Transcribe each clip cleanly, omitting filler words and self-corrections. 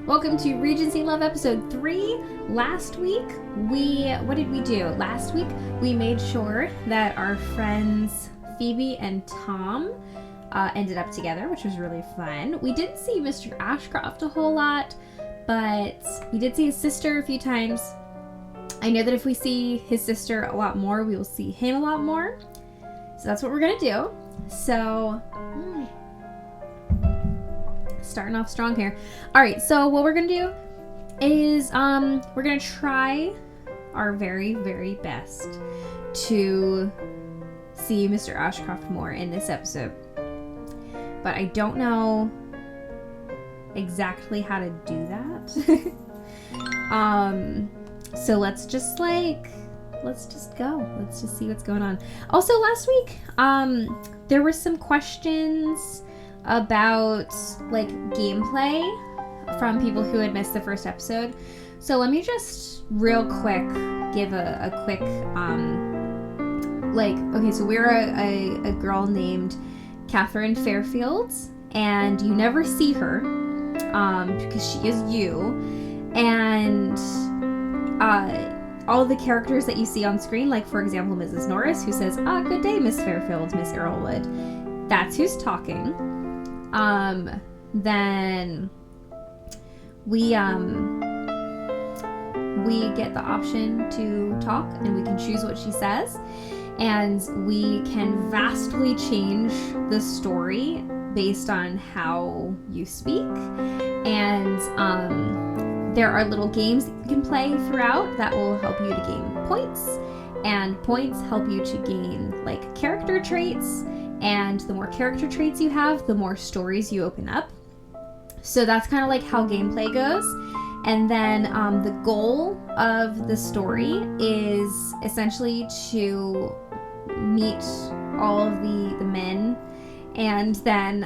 Welcome to Regency Love episode 3. Last week, what did we do? Last week, we made sure that our friends Phoebe and Tom ended up together, which was really fun. We didn't see Mr. Ashcroft a whole lot, but we did see his sister a few times. I know that if we see his sister a lot more, we will see him a lot more. So that's what we're going to do. So, starting off strong here. All right, so what we're going to do is we're going to try our very, very best to see Mr. Ashcroft more in this episode. But I don't know exactly how to do that. So let's just go. Let's just see what's going on. Also, last week, there were some questions about like gameplay from people who had missed the first episode. So let me just real quick give a quick okay, so we're a girl named Catherine Fairfield, and you never see her because she is you, and all the characters that you see on screen, like for example Mrs. Norris, who says, good day, Miss Fairfield, Miss Earlwood, that's who's talking. Then we get the option to talk, and we can choose what she says, and we can vastly change the story based on how you speak. And there are little games that you can play throughout that will help you to gain points, and points help you to gain like character traits, and the more character traits you have, the more stories you open up. So that's kind of like how gameplay goes. And then the goal of the story is essentially to meet all of the men, and then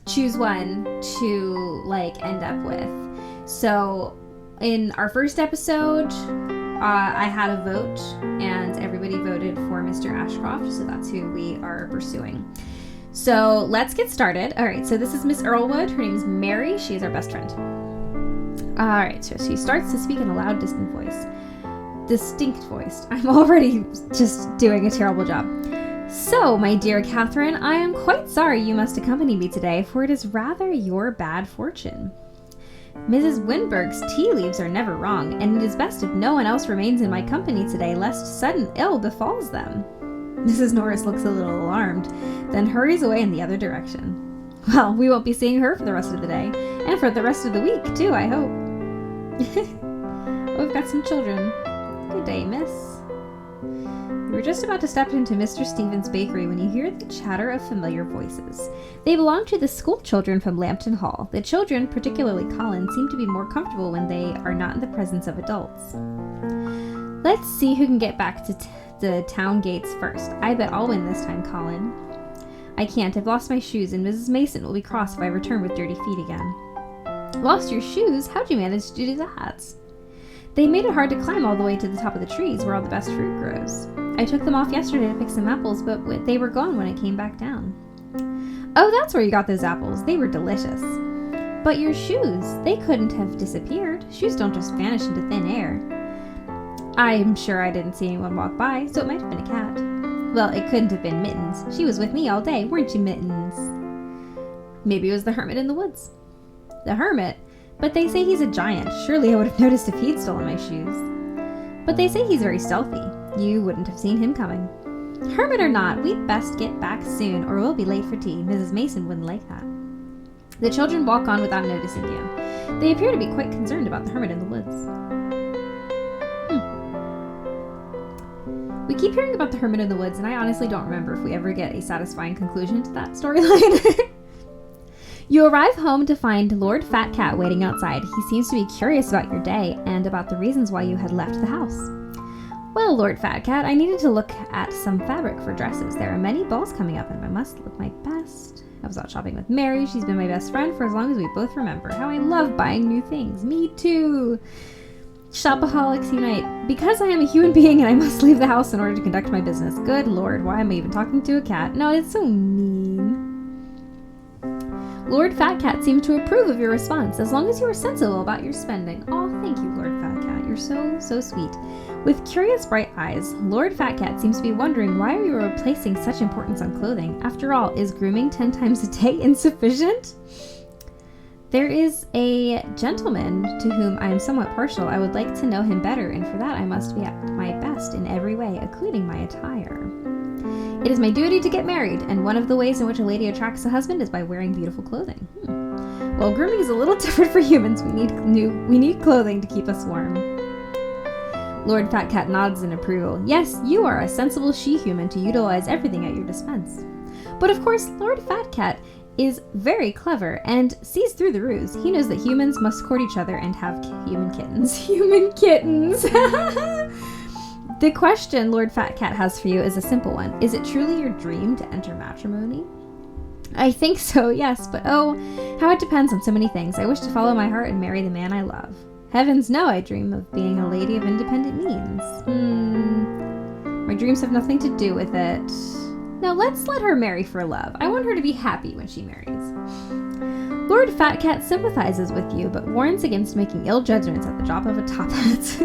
choose one to like end up with. So in our first episode, I had a vote, and everybody voted for Mr. Ashcroft, so that's who we are pursuing. So let's get started. All right, so this is Miss Earlwood. Her name is Mary. She is our best friend. All right, so she starts to speak in a loud, distinct voice. I'm already just doing a terrible job. So, my dear Catherine, I am quite sorry you must accompany me today, for it is rather your bad fortune. Mrs. Winberg's tea leaves are never wrong, and it is best if no one else remains in my company today, lest sudden ill befalls them. Mrs. Norris looks a little alarmed, then hurries away in the other direction. Well, we won't be seeing her for the rest of the day, and for the rest of the week, too, I hope. We've got some children. Good day, miss. You were just about to step into Mr. Stevens' bakery when you hear the chatter of familiar voices. They belong to the school children from Lambton Hall. The children, particularly Colin, seem to be more comfortable when they are not in the presence of adults. Let's see who can get back to the town gates first. I bet I'll win this time, Colin. I can't. I've lost my shoes, and Mrs. Mason will be cross if I return with dirty feet again. Lost your shoes? How'd you manage to do that? They made it hard to climb all the way to the top of the trees where all the best fruit grows. I took them off yesterday to pick some apples, but they were gone when I came back down. Oh, that's where you got those apples. They were delicious. But your shoes, they couldn't have disappeared. Shoes don't just vanish into thin air. I'm sure I didn't see anyone walk by, so it might have been a cat. Well, it couldn't have been Mittens. She was with me all day, weren't you, Mittens? Maybe it was the hermit in the woods. The hermit? But they say he's a giant. Surely I would have noticed if he'd stolen my shoes. But they say he's very stealthy. You wouldn't have seen him coming. Hermit or not, we'd best get back soon, or we'll be late for tea. Mrs. Mason wouldn't like that. The children walk on without noticing you. They appear to be quite concerned about the hermit in the woods. We keep hearing about the hermit in the woods, and I honestly don't remember if we ever get a satisfying conclusion to that storyline. You arrive home to find Lord Fat Cat waiting outside. He seems to be curious about your day and about the reasons why you had left the house. Well, Lord Fat Cat, I needed to look at some fabric for dresses. There are many balls coming up, and I must look my best. I was out shopping with Mary. She's been my best friend for as long as we both remember. How I love buying new things. Me too. Shopaholics unite. Because I am a human being and I must leave the house in order to conduct my business. Good Lord, why am I even talking to a cat? No, it's so mean. Lord Fat Cat seems to approve of your response, as long as you are sensible about your spending. Oh, thank you, Lord Fat Cat. You're so sweet. With curious bright eyes, Lord Fat Cat seems to be wondering why you are placing such importance on clothing. After all, is grooming 10 times a day insufficient? There is a gentleman to whom I am somewhat partial. I would like to know him better, and for that I must be at my best in every way, including my attire. It is my duty to get married, and one of the ways in which a lady attracts a husband is by wearing beautiful clothing. Well, grooming is a little different for humans. We need clothing to keep us warm. Lord Fat Cat nods in approval. Yes, you are a sensible she-human to utilize everything at your dispense. But of course, Lord Fat Cat is very clever and sees through the ruse. He knows that humans must court each other and have human kittens. Human kittens! The question Lord Fat Cat has for you is a simple one. Is it truly your dream to enter matrimony? I think so, yes, but oh, how it depends on so many things. I wish to follow my heart and marry the man I love. Heavens no, I dream of being a lady of independent means. My dreams have nothing to do with it. Now let's let her marry for love. I want her to be happy when she marries. Lord Fat Cat sympathizes with you, but warns against making ill judgments at the drop of a top hat.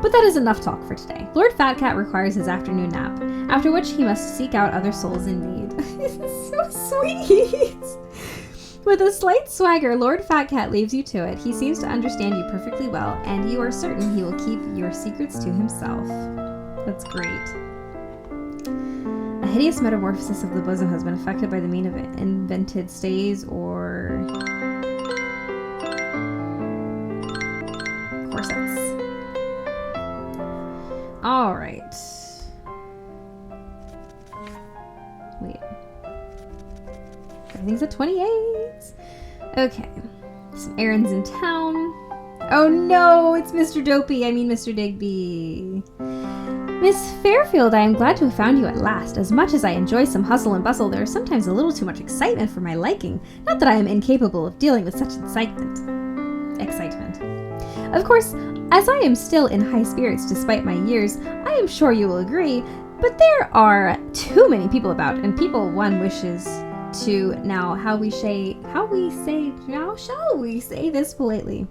But that is enough talk for today. Lord Fat Cat requires his afternoon nap, after which he must seek out other souls in need. This is so sweet! With a slight swagger, Lord Fat Cat leaves you to it. He seems to understand you perfectly well, and you are certain he will keep your secrets to himself. That's great. A hideous metamorphosis of the bosom has been affected by the mean of invented stays or corsets. All right. Wait. Everything's at 28. Okay. Some errands in town. Oh no, it's Mr. Dopey. I mean Mr. Digby. Miss Fairfield, I am glad to have found you at last. As much as I enjoy some hustle and bustle, there is sometimes a little too much excitement for my liking. Not that I am incapable of dealing with such excitement. Of course, as I am still in high spirits despite my years, I am sure you will agree, but there are too many people about, and people one wishes to now shall we say this politely?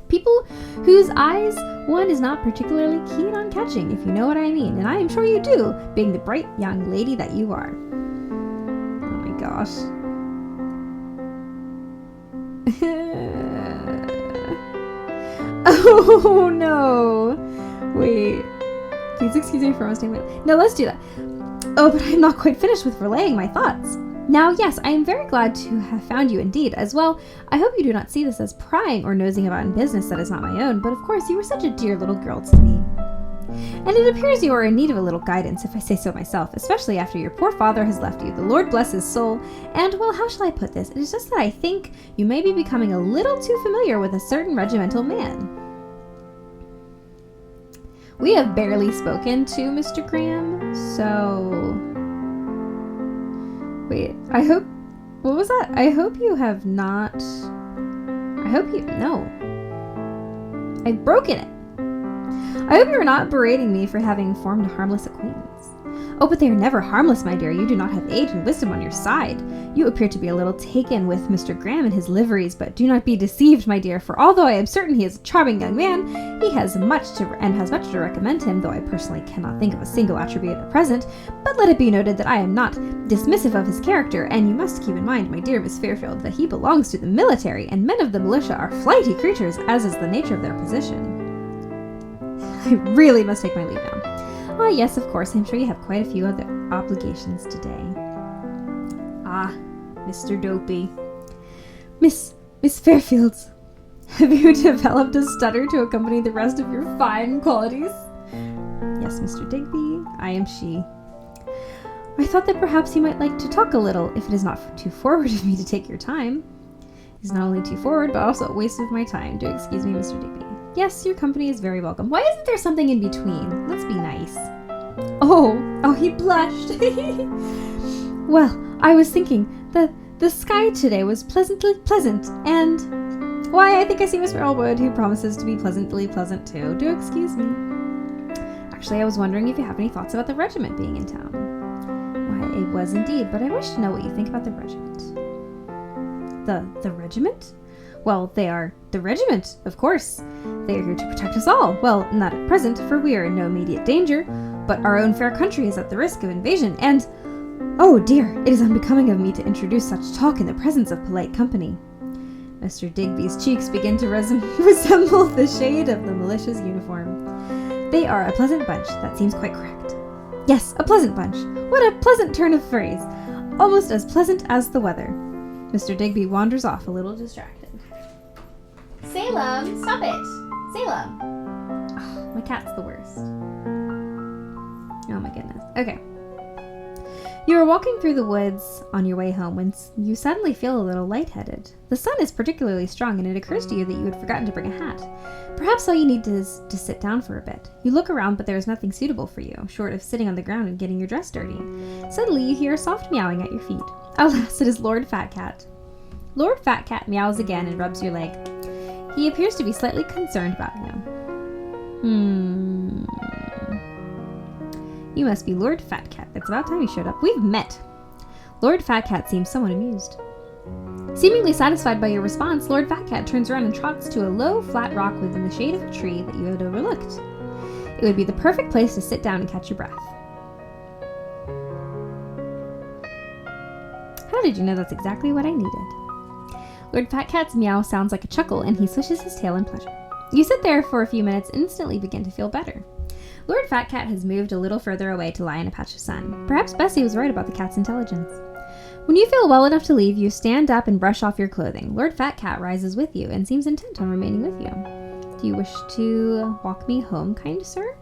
People whose eyes one is not particularly keen on catching, if you know what I mean, and I am sure you do, being the bright young lady that you are. Oh my gosh. Oh no! Wait. Please excuse me for almost taking No, let's do that. Oh, but I am not quite finished with relaying my thoughts. Now, yes, I am very glad to have found you indeed. As well, I hope you do not see this as prying or nosing about in business that is not my own, but of course you were such a dear little girl to me. And it appears you are in need of a little guidance, if I say so myself, especially after your poor father has left you. The Lord bless his soul. And, well, how shall I put this? It is just that I think you may be becoming a little too familiar with a certain regimental man. We have barely spoken to Mr. Graham, so... Wait, I hope... What was that? I hope you have not... No. I've broken it. I hope you are not berating me for having formed a harmless acquaintance. Oh, but they are never harmless, my dear. You do not have age and wisdom on your side. You appear to be a little taken with Mr. Graham and his liveries, but do not be deceived, my dear, for although I am certain he is a charming young man, he has much to recommend him, though I personally cannot think of a single attribute at present. But let it be noted that I am not dismissive of his character, and you must keep in mind, my dear Miss Fairfield, that he belongs to the military, and men of the militia are flighty creatures, as is the nature of their position. I really must take my leave now. Ah, yes, of course. I'm sure you have quite a few other obligations today. Ah, Mr. Dopey. Miss Fairfield, have you developed a stutter to accompany the rest of your fine qualities? Yes, Mr. Digby, I am she. I thought that perhaps you might like to talk a little, if it is not too forward of me to take your time. It's not only too forward, but also a waste of my time. Do excuse me, Mr. Digby. Yes, your company is very welcome. Why isn't there something in between? Let's be nice. Oh, he blushed. Well, I was thinking that the sky today was pleasantly pleasant, and why, I think I see Miss Earlwood, who promises to be pleasantly pleasant too. Do excuse me. Actually, I was wondering if you have any thoughts about the regiment being in town. Why, it was indeed, but I wish to know what you think about the regiment. The regiment? Well, they are the regiment, of course. They are here to protect us all. Well, not at present, for we are in no immediate danger, but our own fair country is at the risk of invasion, and... Oh dear, it is unbecoming of me to introduce such talk in the presence of polite company. Mr. Digby's cheeks begin to resemble the shade of the militia's uniform. They are a pleasant bunch, that seems quite correct. Yes, a pleasant bunch. What a pleasant turn of phrase. Almost as pleasant as the weather. Mr. Digby wanders off a little distracted. Salem, stop it! Salem! Oh, my cat's the worst. Oh my goodness. Okay. You are walking through the woods on your way home when you suddenly feel a little lightheaded. The sun is particularly strong and it occurs to you that you had forgotten to bring a hat. Perhaps all you need is to sit down for a bit. You look around, but there is nothing suitable for you, short of sitting on the ground and getting your dress dirty. Suddenly you hear a soft meowing at your feet. Alas, it is Lord Fat Cat. Lord Fat Cat meows again and rubs your leg. He appears to be slightly concerned about you. You must be Lord Fat Cat. It's about time you showed up. We've met. Lord Fat Cat seems somewhat amused. Seemingly satisfied by your response, Lord Fat Cat turns around and trots to a low, flat rock within the shade of a tree that you had overlooked. It would be the perfect place to sit down and catch your breath. How did you know that's exactly what I needed? Lord Fat Cat's meow sounds like a chuckle, and he swishes his tail in pleasure. You sit there for a few minutes and instantly begin to feel better. Lord Fat Cat has moved a little further away to lie in a patch of sun. Perhaps Bessie was right about the cat's intelligence. When you feel well enough to leave, you stand up and brush off your clothing. Lord Fat Cat rises with you and seems intent on remaining with you. Do you wish to walk me home, kind sir?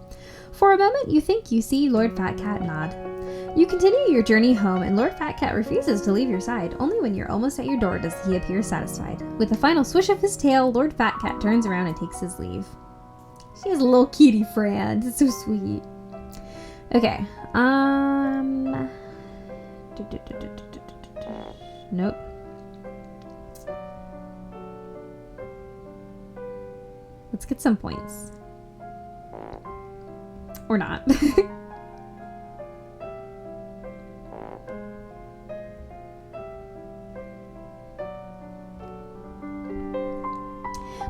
For a moment, you think you see Lord Fat Cat nod. You continue your journey home, and Lord Fat Cat refuses to leave your side. Only when you're almost at your door does he appear satisfied. With a final swish of his tail, Lord Fat Cat turns around and takes his leave. She has a little kitty friend. It's so sweet. Okay. Nope. Let's get some points. Or not.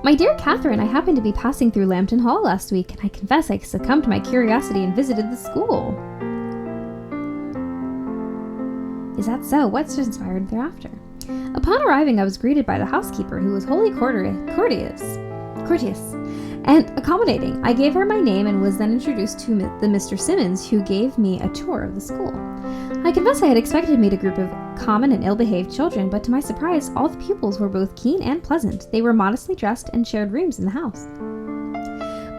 My dear Catherine, I happened to be passing through Lambton Hall last week, and I confess I succumbed to my curiosity and visited the school. Is that so? What's transpired thereafter? Upon arriving, I was greeted by the housekeeper, who was wholly courteous and accommodating. I gave her my name and was then introduced to the Mr. Simmons, who gave me a tour of the school. I confess I had expected to meet a group of common and ill-behaved children, but to my surprise, all the pupils were both keen and pleasant. They were modestly dressed and shared rooms in the house.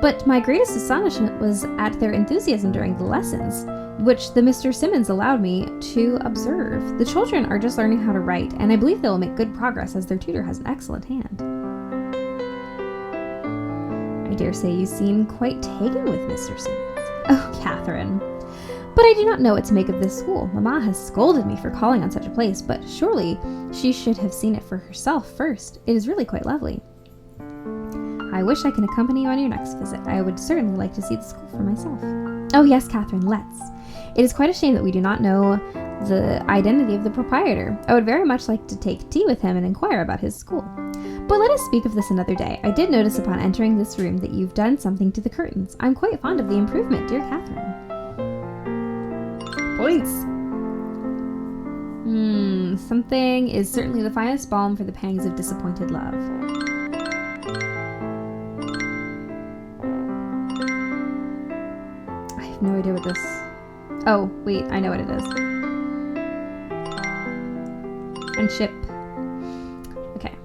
But my greatest astonishment was at their enthusiasm during the lessons, which the Mr. Simmons allowed me to observe. The children are just learning how to write, and I believe they will make good progress as their tutor has an excellent hand. I dare say you seem quite taken with Mr. Simmons. Oh, Catherine. But I do not know what to make of this school. Mamma has scolded me for calling on such a place, but surely she should have seen it for herself first. It is really quite lovely. I wish I can accompany you on your next visit. I would certainly like to see the school for myself. Oh yes, Catherine, let's. It is quite a shame that we do not know the identity of the proprietor. I would very much like to take tea with him and inquire about his school. But let us speak of this another day. I did notice upon entering this room that you've done something to the curtains. I'm quite fond of the improvement, dear Catherine. Points. Something is certainly the finest balm for the pangs of disappointed love. I have no idea what this... Oh, wait, I know what it is. Friendship. Okay.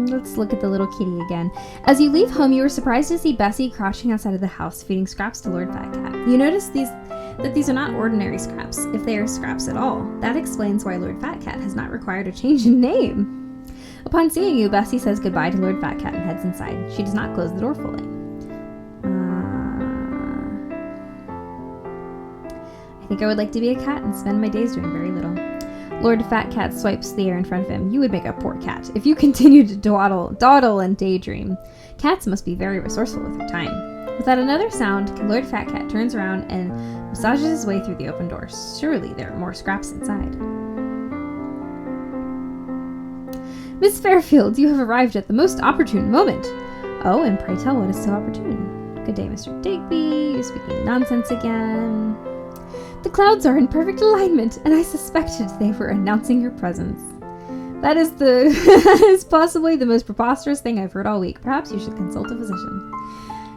Let's look at the little kitty again. As you leave home, you are surprised to see Bessie crouching outside of the house, feeding scraps to Lord Fat Cat. You notice that these are not ordinary scraps, if they are scraps at all. That explains why Lord Fat Cat has not required a change in name. Upon seeing you, Bessie says goodbye to Lord Fat Cat and heads inside. She does not close the door fully. I think I would like to be a cat and spend my days doing very little. Lord Fat Cat swipes the air in front of him. You would make a poor cat if you continue to dawdle and daydream. Cats must be very resourceful with their time. Without another sound, Lord Fat Cat turns around and massages his way through the open door. Surely there are more scraps inside. Miss Fairfield, you have arrived at the most opportune moment. Oh, and pray tell, what is so opportune? Good day, Mr. Digby. You're speaking nonsense again. The clouds are in perfect alignment, and I suspected they were announcing your presence. That is possibly the most preposterous thing I've heard all week. Perhaps you should consult a physician.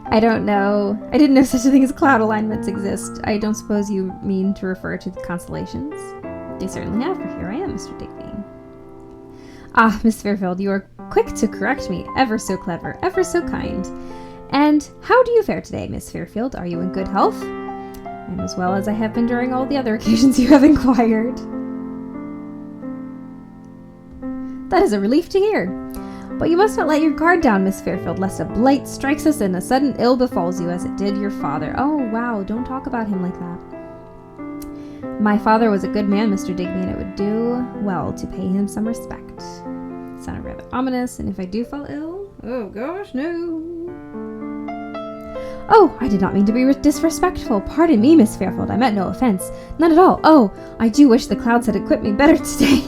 I don't know. I didn't know such a thing as cloud alignments exist. I don't suppose you mean to refer to the constellations? They certainly have, for here I am, Mr. Digby. Ah, Miss Fairfield, you are quick to correct me. Ever so clever, ever so kind. And how do you fare today, Miss Fairfield? Are you in good health? I'm as well as I have been during all the other occasions you have inquired. That is a relief to hear. But you must not let your guard down, Miss Fairfield, lest a blight strikes us and a sudden ill befalls you as it did your father. Oh, wow, don't talk about him like that. My father was a good man, Mr. Digby, and it would do well to pay him some respect. It sounded rather ominous, and if I do fall ill, oh gosh, no. Oh, I did not mean to be disrespectful. Pardon me, Miss Fairfield, I meant no offense. None at all. Oh, I do wish the clouds had equipped me better today.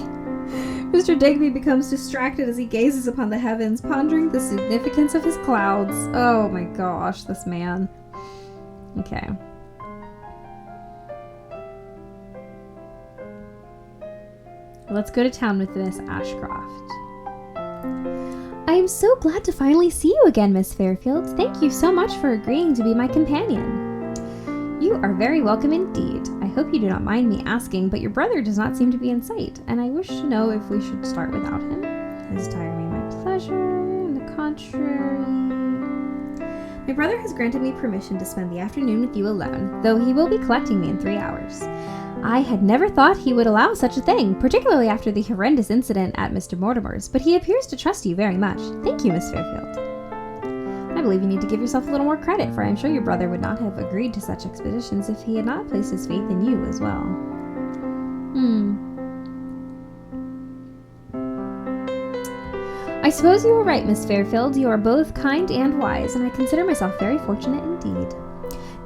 Mr. Digby becomes distracted as he gazes upon the heavens, pondering the significance of his clouds. Oh my gosh, this man. Okay. Let's go to town with Miss Ashcroft. I am so glad to finally see you again, Miss Fairfield. Thank you so much for agreeing to be my companion. You are very welcome indeed. I hope you do not mind me asking, but your brother does not seem to be in sight, and I wish to know if we should start without him. His tire me my pleasure, on the contrary. My brother has granted me permission to spend the afternoon with you alone, though he will be collecting me in 3 hours. I had never thought he would allow such a thing, particularly after the horrendous incident at Mr. Mortimer's, but he appears to trust you very much. Thank you, Miss Fairfield. I believe you need to give yourself a little more credit, for I am sure your brother would not have agreed to such expeditions if he had not placed his faith in you as well. I suppose you are right, Miss Fairfield. You are both kind and wise, and I consider myself very fortunate indeed.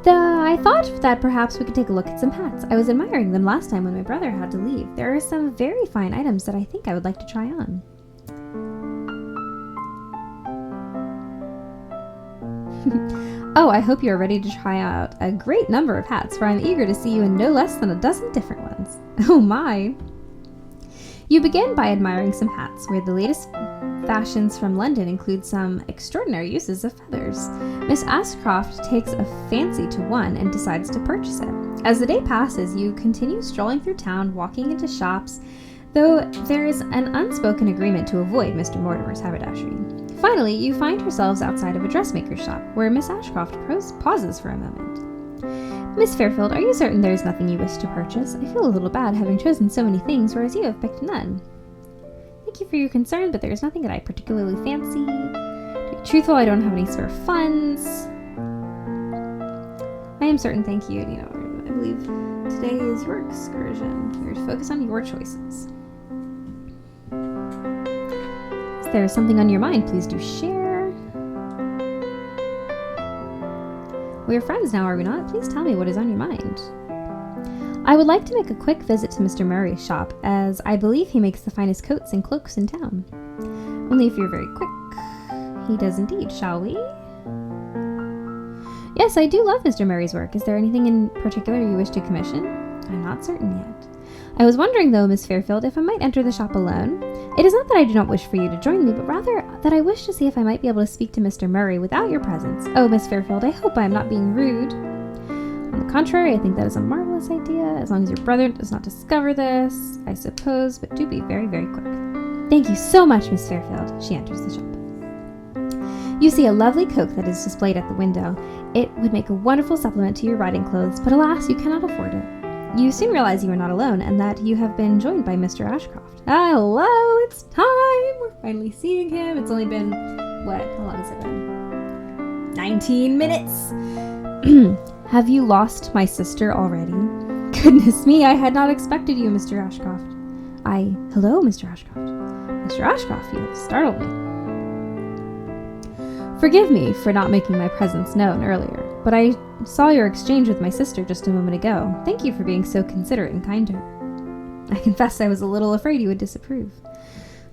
I thought that perhaps we could take a look at some hats. I was admiring them last time when my brother had to leave. There are some very fine items that I think I would like to try on. Oh, I hope you are ready to try out a great number of hats, for I'm eager to see you in no less than a dozen different ones. Oh my! You begin by admiring some hats, where the latest fashions from London include some extraordinary uses of feathers. Miss Ashcroft takes a fancy to one and decides to purchase it. As the day passes, you continue strolling through town, walking into shops, though there is an unspoken agreement to avoid Mr. Mortimer's haberdashery. Finally, you find yourselves outside of a dressmaker's shop, where Miss Ashcroft pauses for a moment. Miss Fairfield, are you certain there is nothing you wish to purchase? I feel a little bad having chosen so many things, whereas you have picked none. Thank you for your concern, but there is nothing that I particularly fancy. To be truthful, I don't have any spare funds. I am certain, thank you. I believe today is your excursion. You're to focus on your choices. If there is something on your mind, please do share. We are friends now, are we not? Please tell me what is on your mind. I would like to make a quick visit to Mr. Murray's shop, as I believe he makes the finest coats and cloaks in town. Only if you're very quick. He does indeed, shall we? Yes, I do love Mr. Murray's work. Is there anything in particular you wish to commission? I'm not certain yet. I was wondering, though, Miss Fairfield, if I might enter the shop alone. It is not that I do not wish for you to join me, but rather that I wish to see if I might be able to speak to Mr. Murray without your presence. Oh, Miss Fairfield, I hope I am not being rude. On the contrary, I think that is a marvelous idea, as long as your brother does not discover this, I suppose, but do be very, very quick. Thank you so much, Miss Fairfield. She enters the shop. You see a lovely coat that is displayed at the window. It would make a wonderful supplement to your riding clothes, but alas, you cannot afford it. You soon realize you are not alone, and that you have been joined by Mr. Ashcroft. Hello, it's time! We're finally seeing him. It's only been, what? How long has it been? 19 minutes! Have you lost my sister already? Goodness me, I had not expected you, Mr. Ashcroft. Hello, Mr. Ashcroft. Mr. Ashcroft, you have startled me. Forgive me for not making my presence known earlier, but I saw your exchange with my sister just a moment ago. Thank you for being so considerate and kind to her. I confess I was a little afraid you would disapprove.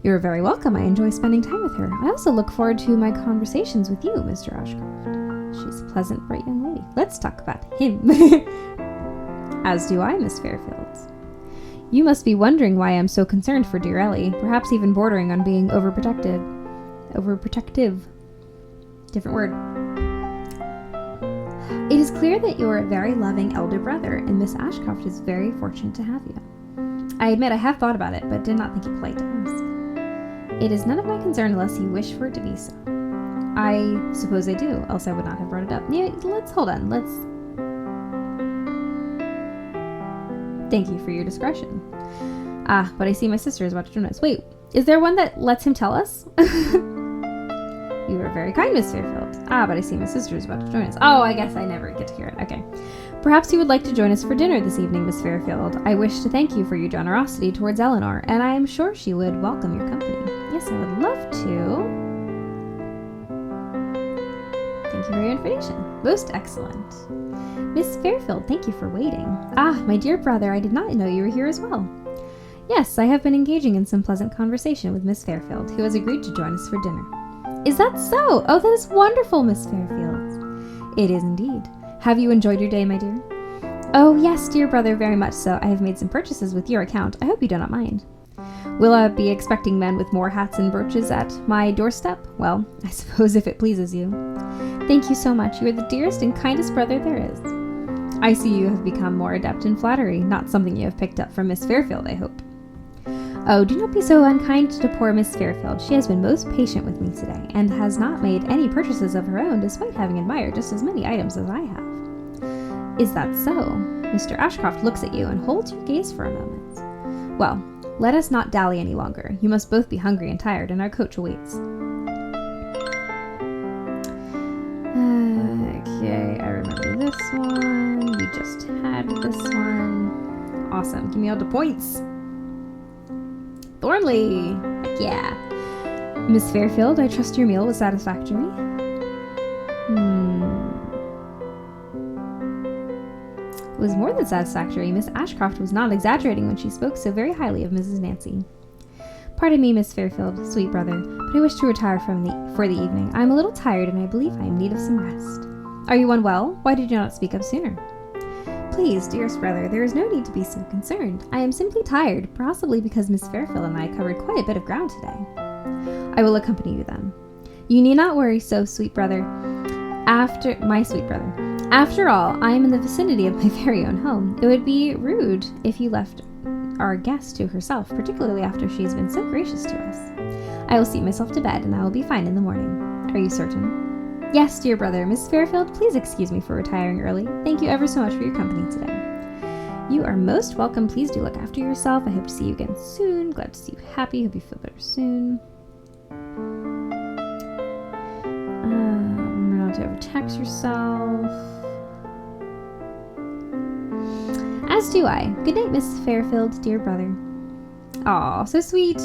You are very welcome. I enjoy spending time with her. I also look forward to my conversations with you, Mr. Ashcroft. She's a pleasant, bright young lady. Let's talk about him. As do I, Miss Fairfield. You must be wondering why I'm so concerned for dear Ellie, perhaps even bordering on being overprotective. Different word. It is clear that you're a very loving elder brother, and Miss Ashcroft is very fortunate to have you. I admit I have thought about it, but did not think it polite to ask. It is none of my concern unless you wish for it to be so. I suppose I do, else I would not have brought it up. Yeah, hold on. Thank you for your discretion. But I see my sister is about to join us. Wait, is there one that lets him tell us? You are very kind, Miss Fairfield. But I see my sister is about to join us. Oh, I guess I never get to hear it. Okay. Perhaps you would like to join us for dinner this evening, Miss Fairfield. I wish to thank you for your generosity towards Eleanor, and I am sure she would welcome your company. Yes, I would love to. Thank you for your invitation. Most excellent. Miss Fairfield, thank you for waiting. My dear brother, I did not know you were here as well. Yes, I have been engaging in some pleasant conversation with Miss Fairfield, who has agreed to join us for dinner. Is that so? Oh, that is wonderful, Miss Fairfield. It is indeed. Have you enjoyed your day, my dear? Oh, yes, dear brother, very much so. I have made some purchases with your account. I hope you do not mind. Will I be expecting men with more hats and brooches at my doorstep? Well, I suppose if it pleases you. Thank you so much. You are the dearest and kindest brother there is. I see you have become more adept in flattery, not something you have picked up from Miss Fairfield, I hope. Oh, do not be so unkind to poor Miss Fairfield. She has been most patient with me today, and has not made any purchases of her own, despite having admired just as many items as I have. Is that so? Mr. Ashcroft looks at you and holds your gaze for a moment. Well, let us not dally any longer. You must both be hungry and tired, and our coach awaits. Okay, I remember this one. We just had this one. Awesome. Give me all the points. Thornley! Heck yeah. Miss Fairfield, I trust your meal was satisfactory. It was more than satisfactory. Miss Ashcroft was not exaggerating when she spoke so very highly of Mrs. Nancy. Pardon me, Miss Fairfield, sweet brother, but I wish to retire for the evening. I am a little tired, and I believe I am in need of some rest. Are you unwell? Why did you not speak up sooner? Please, dearest brother, there is no need to be so concerned. I am simply tired, possibly because Miss Fairfield and I covered quite a bit of ground today. I will accompany you then. You need not worry so, sweet brother. My sweet brother. After all, I am in the vicinity of my very own home. It would be rude if you left our guest to herself, particularly after she has been so gracious to us. I will see myself to bed, and I will be fine in the morning. Are you certain? Yes, dear brother. Miss Fairfield, please excuse me for retiring early. Thank you ever so much for your company today. You are most welcome. Please do look after yourself. I hope to see you again soon. Glad to see you happy. Hope you feel better soon. Remember not to overtax yourself. As do I. Good night, Miss Fairfield, dear brother. Aw, so sweet.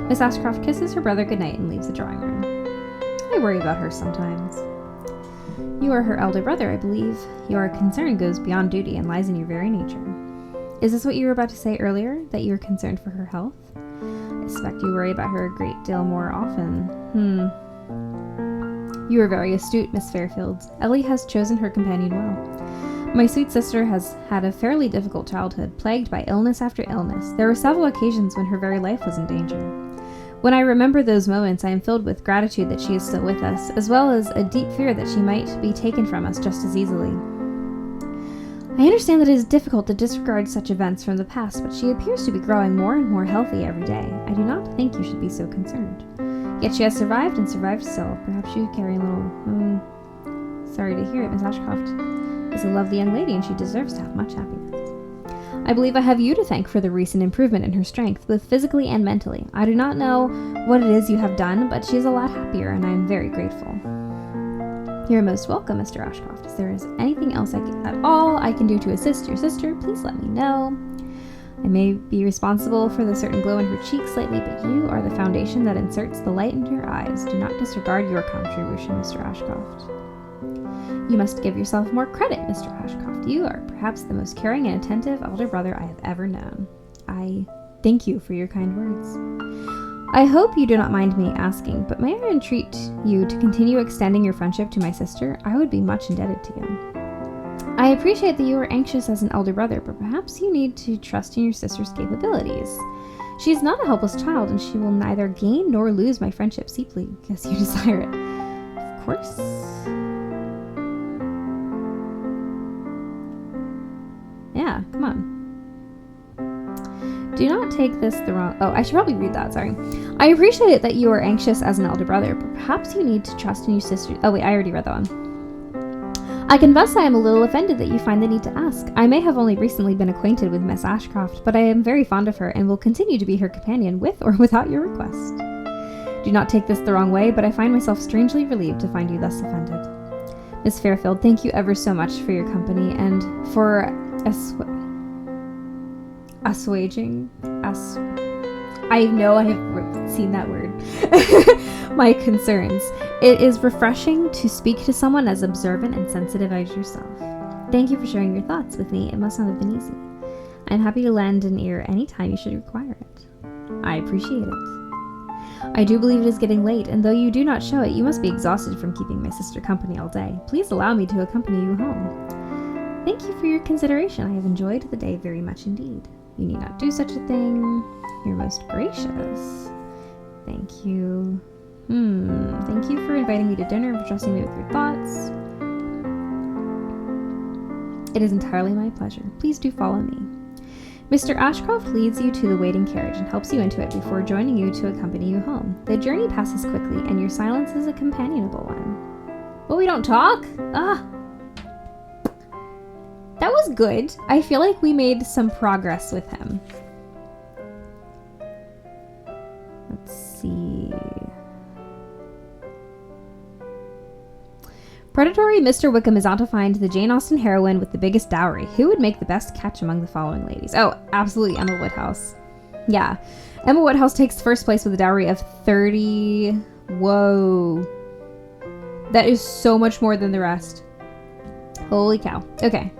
Miss Ashcroft kisses her brother goodnight and leaves the drawing room. I worry about her sometimes. You are her elder brother, I believe. Your concern goes beyond duty and lies in your very nature. Is this what you were about to say earlier, that you are concerned for her health? I suspect you worry about her a great deal more often. You are very astute, Miss Fairfield. Ellie has chosen her companion well. My sweet sister has had a fairly difficult childhood, plagued by illness after illness. There were several occasions when her very life was in danger. When I remember those moments, I am filled with gratitude that she is still with us, as well as a deep fear that she might be taken from us just as easily. I understand that it is difficult to disregard such events from the past, but she appears to be growing more and more healthy every day. I do not think you should be so concerned. Yet she has survived and survived still. Perhaps you carry a little... Sorry to hear it, Miss Ashcroft is a lovely young lady, and she deserves to have much happiness. I believe I have you to thank for the recent improvement in her strength, both physically and mentally. I do not know what it is you have done, but she is a lot happier, and I am very grateful. You are most welcome, Mr. Ashcroft. If there is anything else at all I can do to assist your sister, please let me know. I may be responsible for the certain glow in her cheeks lately, but you are the foundation that inserts the light into her eyes. Do not disregard your contribution, Mr. Ashcroft. You must give yourself more credit, Mr. Ashcroft. You are perhaps the most caring and attentive elder brother I have ever known. I thank you for your kind words. I hope you do not mind me asking, but may I entreat you to continue extending your friendship to my sister? I would be much indebted to you. I appreciate that you are anxious as an elder brother, but perhaps you need to trust in your sister's capabilities. She is not a helpless child, and she will neither gain nor lose my friendship simply because you desire it. Of course. Yeah, come on. Do not take this the wrong... Oh, I should probably read that, sorry. I appreciate that you are anxious as an elder brother, but perhaps you need to trust in your sister... Oh, wait, I already read that one. I confess I am a little offended that you find the need to ask. I may have only recently been acquainted with Miss Ashcroft, but I am very fond of her and will continue to be her companion with or without your request. Do not take this the wrong way, but I find myself strangely relieved to find you thus offended. Miss Fairfield, thank you ever so much for your company and for assuaging. I know I have seen that word. My concerns. It is refreshing to speak to someone as observant and sensitive as yourself. Thank you for sharing your thoughts with me. It must not have been easy. I'm happy to lend an ear any time you should require it. I appreciate it. I do believe it is getting late, and though you do not show it, you must be exhausted from keeping my sister company all day. Please allow me to accompany you home. Thank you for your consideration. I have enjoyed the day very much indeed. You need not do such a thing. You're most gracious. Thank you. Thank you for inviting me to dinner and for trusting me with your thoughts. It is entirely my pleasure. Please do follow me. Mr. Ashcroft leads you to the waiting carriage and helps you into it before joining you to accompany you home. The journey passes quickly, and your silence is a companionable one. But we don't talk? That was good. I feel like we made some progress with him. Let's see. Predatory Mr. Wickham is out to find the Jane Austen heroine with the biggest dowry. Who would make the best catch among the following ladies? Oh, absolutely Emma Woodhouse. Yeah. Emma Woodhouse takes first place with a dowry of 30... Whoa. That is so much more than the rest. Holy cow. Okay.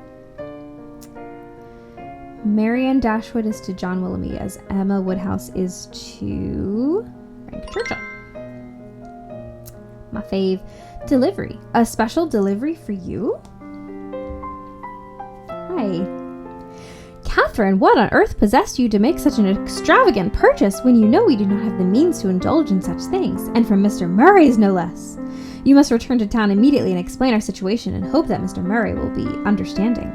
Marianne Dashwood is to John Willoughby, as Emma Woodhouse is to Frank Churchill. My fave. Delivery. A special delivery for you? Hi. Catherine, what on earth possessed you to make such an extravagant purchase when you know we do not have the means to indulge in such things, and from Mr. Murray's no less? You must return to town immediately and explain our situation and hope that Mr. Murray will be understanding.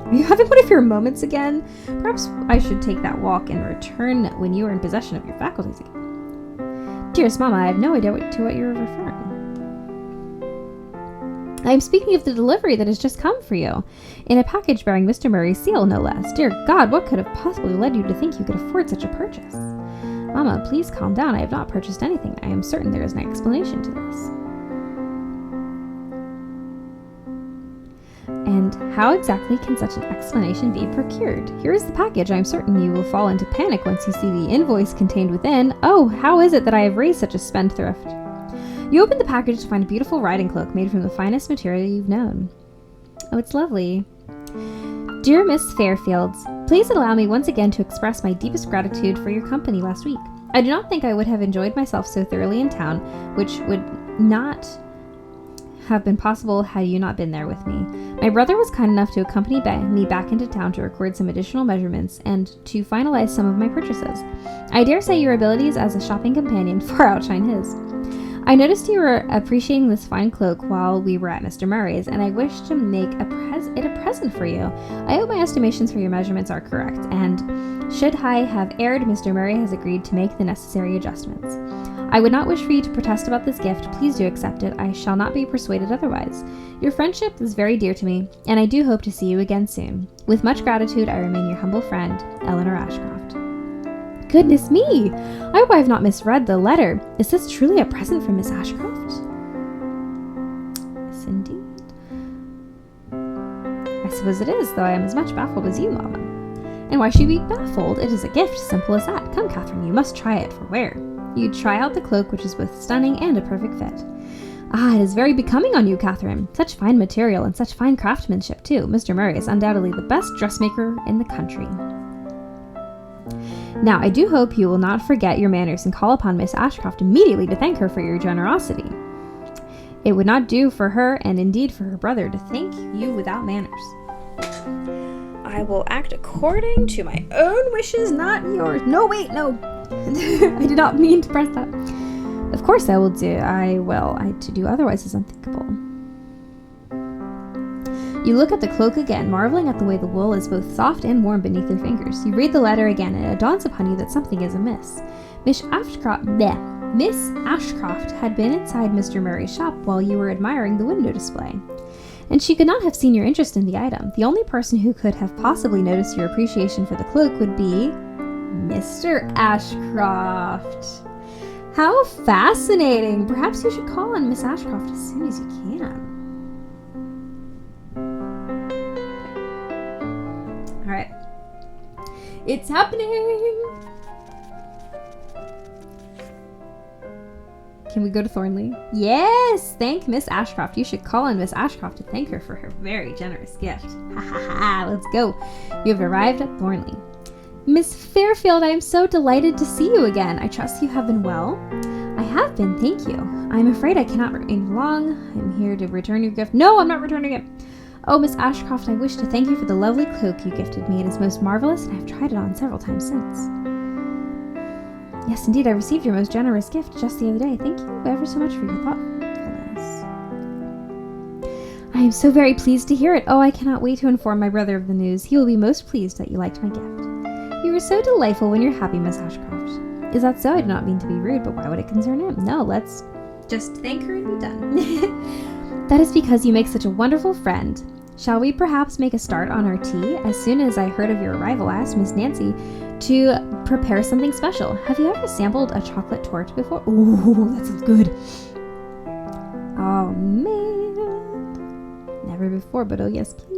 Are you having one of your moments again? Perhaps I should take that walk and return when you are in possession of your faculties again. Dearest Mama, I have no idea to what you're referring. I am speaking of the delivery that has just come for you, in a package bearing Mr. Murray's seal, no less. Dear God, what could have possibly led you to think you could afford such a purchase? Mama, please calm down. I have not purchased anything. I am certain there is an explanation to this. And how exactly can such an explanation be procured? Here is the package. I am certain you will fall into panic once you see the invoice contained within. Oh, how is it that I have raised such a spendthrift? You open the package to find a beautiful riding cloak made from the finest material you've known. Oh, it's lovely. Dear Miss Fairfield, please allow me once again to express my deepest gratitude for your company last week. I do not think I would have enjoyed myself so thoroughly in town, which would not have been possible had you not been there with me. My brother was kind enough to accompany me back into town to record some additional measurements and to finalize some of my purchases. I dare say your abilities as a shopping companion far outshine his. I noticed you were appreciating this fine cloak while we were at Mr. Murray's, and I wish to make it a present for you. I hope my estimations for your measurements are correct, and should I have erred, Mr. Murray has agreed to make the necessary adjustments. I would not wish for you to protest about this gift. Please do accept it. I shall not be persuaded otherwise. Your friendship is very dear to me, and I do hope to see you again soon. With much gratitude, I remain your humble friend, Eleanor Ashcroft. Goodness me! I hope I have not misread the letter. Is this truly a present from Miss Ashcroft? Yes, indeed. I suppose it is, though I am as much baffled as you, Mama. And why should you be baffled? It is a gift, simple as that. Come, Catherine, you must try it, for wear. You try out the cloak, which is both stunning and a perfect fit. Ah, it is very becoming on you, Catherine. Such fine material and such fine craftsmanship, too. Mr. Murray is undoubtedly the best dressmaker in the country. Now, I do hope you will not forget your manners and call upon Miss Ashcroft immediately to thank her for your generosity. It would not do for her, and indeed for her brother, to thank you without manners. I will act according to my own wishes, not yours. No, wait, no. I did not mean to press that. Of course I will do. To do otherwise is unthinkable. You look at the cloak again, marveling at the way the wool is both soft and warm beneath your fingers. You read the letter again, and it dawns upon you that something is amiss. Miss Ashcroft had been inside Mr. Murray's shop while you were admiring the window display, and she could not have seen your interest in the item. The only person who could have possibly noticed your appreciation for the cloak would be Mr. Ashcroft. How fascinating! Perhaps you should call on Miss Ashcroft as soon as you can. Alright. It's happening! Can we go to Thornley? Yes! Thank Miss Ashcroft. You should call on Miss Ashcroft to thank her for her very generous gift. Ha ha ha! Let's go. You have arrived at Thornley. Miss Fairfield, I am so delighted to see you again. I trust you have been well? I have been, thank you. I'm afraid I cannot remain long. I'm here to return your gift. No, I'm not returning it. Oh, Miss Ashcroft, I wish to thank you for the lovely cloak you gifted me. It is most marvelous, and I have tried it on several times since. Yes, indeed, I received your most generous gift just the other day. Thank you ever so much for your thoughtfulness. I am so very pleased to hear it. Oh, I cannot wait to inform my brother of the news. He will be most pleased that you liked my gift. You are so delightful when you're happy, Miss Ashcroft. Is that so? I do not mean to be rude, but why would it concern him? No, let's just thank her and be done. That is because you make such a wonderful friend. Shall we perhaps make a start on our tea? As soon as I heard of your arrival, I asked Miss Nancy to prepare something special. Have you ever sampled a chocolate torte before? Ooh, that sounds good. Oh, man. Never before, but oh yes, please.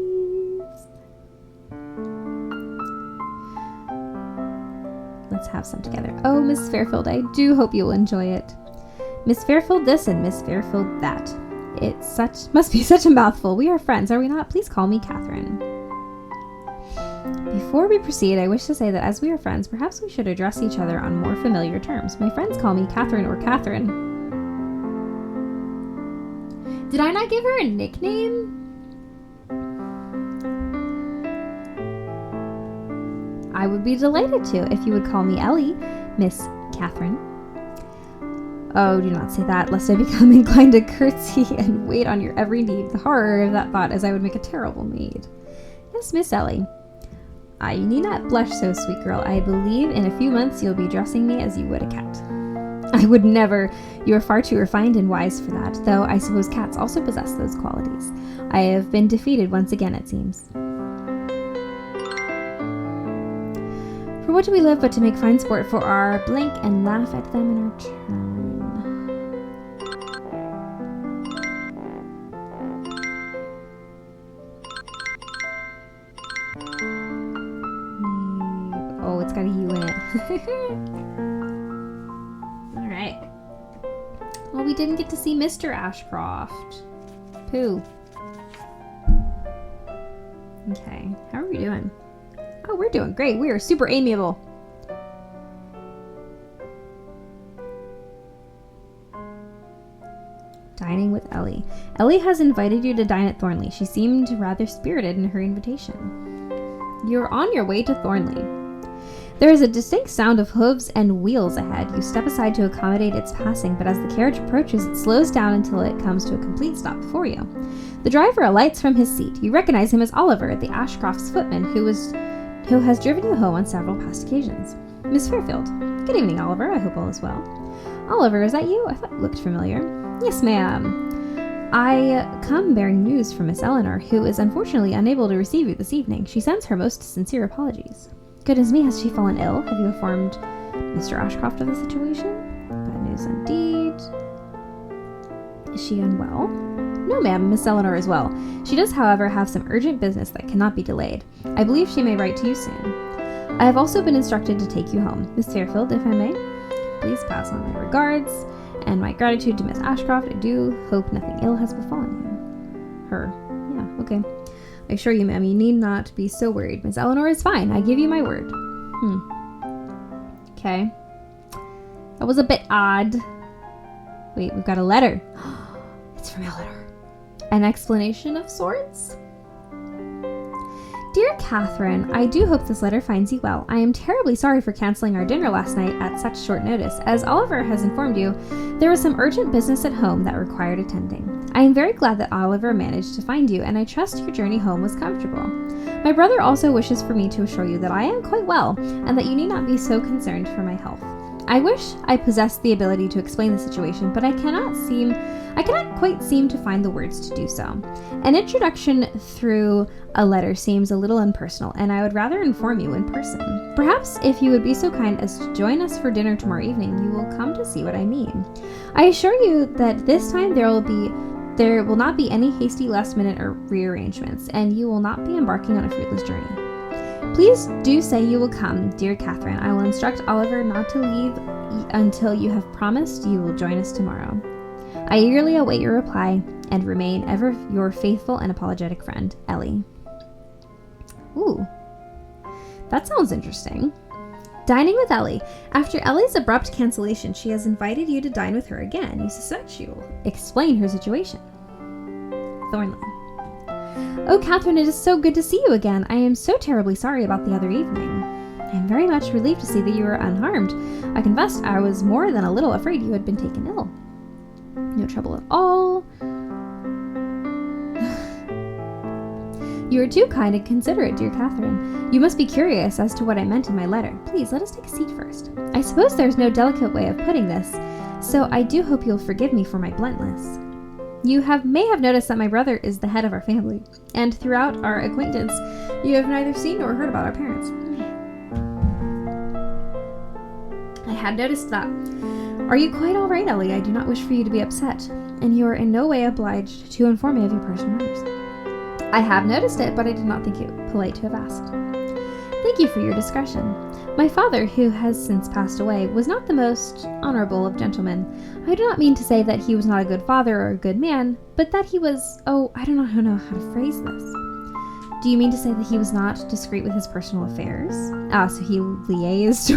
Let's have some together. Oh, Miss Fairfield, I do hope you will enjoy it. Miss Fairfield this and Miss Fairfield that. Must be such a mouthful. We are friends, are we not? Please call me Catherine. Before we proceed, I wish to say that as we are friends, perhaps we should address each other on more familiar terms. My friends call me Catherine or Catherine. Did I not give her a nickname? I would be delighted to if you would call me Ellie, Miss Catherine. Oh, do not say that, lest I become inclined to curtsy and wait on your every need. The horror of that thought, as I would make a terrible maid. Yes, Miss Ellie. You need not blush so, sweet girl. I believe in a few months you'll be dressing me as you would a cat. I would never. You are far too refined and wise for that, though I suppose cats also possess those qualities. I have been defeated once again, it seems. For what do we live but to make fine sport for our blink and laugh at them in our turn? Oh, it's got a U in it. Alright. Well, we didn't get to see Mr. Ashcroft. Pooh. Okay, how are we doing? Oh, we're doing great. We are super amiable. Dining with Ellie. Ellie has invited you to dine at Thornley. She seemed rather spirited in her invitation. You're on your way to Thornley. There is a distinct sound of hooves and wheels ahead. You step aside to accommodate its passing, but as the carriage approaches, it slows down until it comes to a complete stop before you. The driver alights from his seat. You recognize him as Oliver, the Ashcroft's footman, who has driven you home on several past occasions. Miss Fairfield. Good evening, Oliver. I hope all is well. Oliver, is that you? I thought you looked familiar. Yes, ma'am. I come bearing news from Miss Eleanor, who is unfortunately unable to receive you this evening. She sends her most sincere apologies. Goodness me, has she fallen ill? Have you informed Mr. Ashcroft of the situation? Bad news indeed. Is she unwell? No, ma'am, Miss Eleanor is well. She does, however, have some urgent business that cannot be delayed. I believe she may write to you soon. I have also been instructed to take you home. Miss Fairfield, if I may, please pass on my regards and my gratitude to Miss Ashcroft. I do hope nothing ill has befallen you. Her. Yeah, okay. I assure you, ma'am, you need not be so worried. Miss Eleanor is fine. I give you my word. Okay. That was a bit odd. Wait, we've got a letter. It's from Eleanor. An explanation of sorts? Dear Catherine, I do hope this letter finds you well. I am terribly sorry for canceling our dinner last night at such short notice. As Oliver has informed you, there was some urgent business at home that required attending. I am very glad that Oliver managed to find you, and I trust your journey home was comfortable. My brother also wishes for me to assure you that I am quite well, and that you need not be so concerned for my health. I wish I possessed the ability to explain the situation, but I cannot quite seem to find the words to do so. An introduction through a letter seems a little impersonal, and I would rather inform you in person. Perhaps if you would be so kind as to join us for dinner tomorrow evening, you will come to see what I mean. I assure you that this time there will not be any hasty last-minute or rearrangements, and you will not be embarking on a fruitless journey. Please do say you will come, dear Catherine. I will instruct Oliver not to leave until you have promised you will join us tomorrow. I eagerly await your reply and remain ever your faithful and apologetic friend, Ellie. Ooh, that sounds interesting. Dining with Ellie. After Ellie's abrupt cancellation, she has invited you to dine with her again. You suspect she will explain her situation. Thornley. Oh, Catherine, it is so good to see you again. I am so terribly sorry about the other evening. I am very much relieved to see that you were unharmed. I confess I was more than a little afraid you had been taken ill. No trouble at all. You are too kind and considerate, dear Catherine. You must be curious as to what I meant in my letter. Please, let us take a seat first. I suppose there's no delicate way of putting this, so I do hope you'll forgive me for my bluntness. You may have noticed that my brother is the head of our family, and throughout our acquaintance, you have neither seen nor heard about our parents. I had noticed that. Are you quite all right, Ellie? I do not wish for you to be upset, and you are in no way obliged to inform me of your personal matters. I have noticed it, but I did not think it polite to have asked. Thank you for your discretion. My father, who has since passed away, was not the most honorable of gentlemen. I do not mean to say that he was not a good father or a good man, but that he was, I don't know how to phrase this. Do you mean to say that he was not discreet with his personal affairs? So he liaised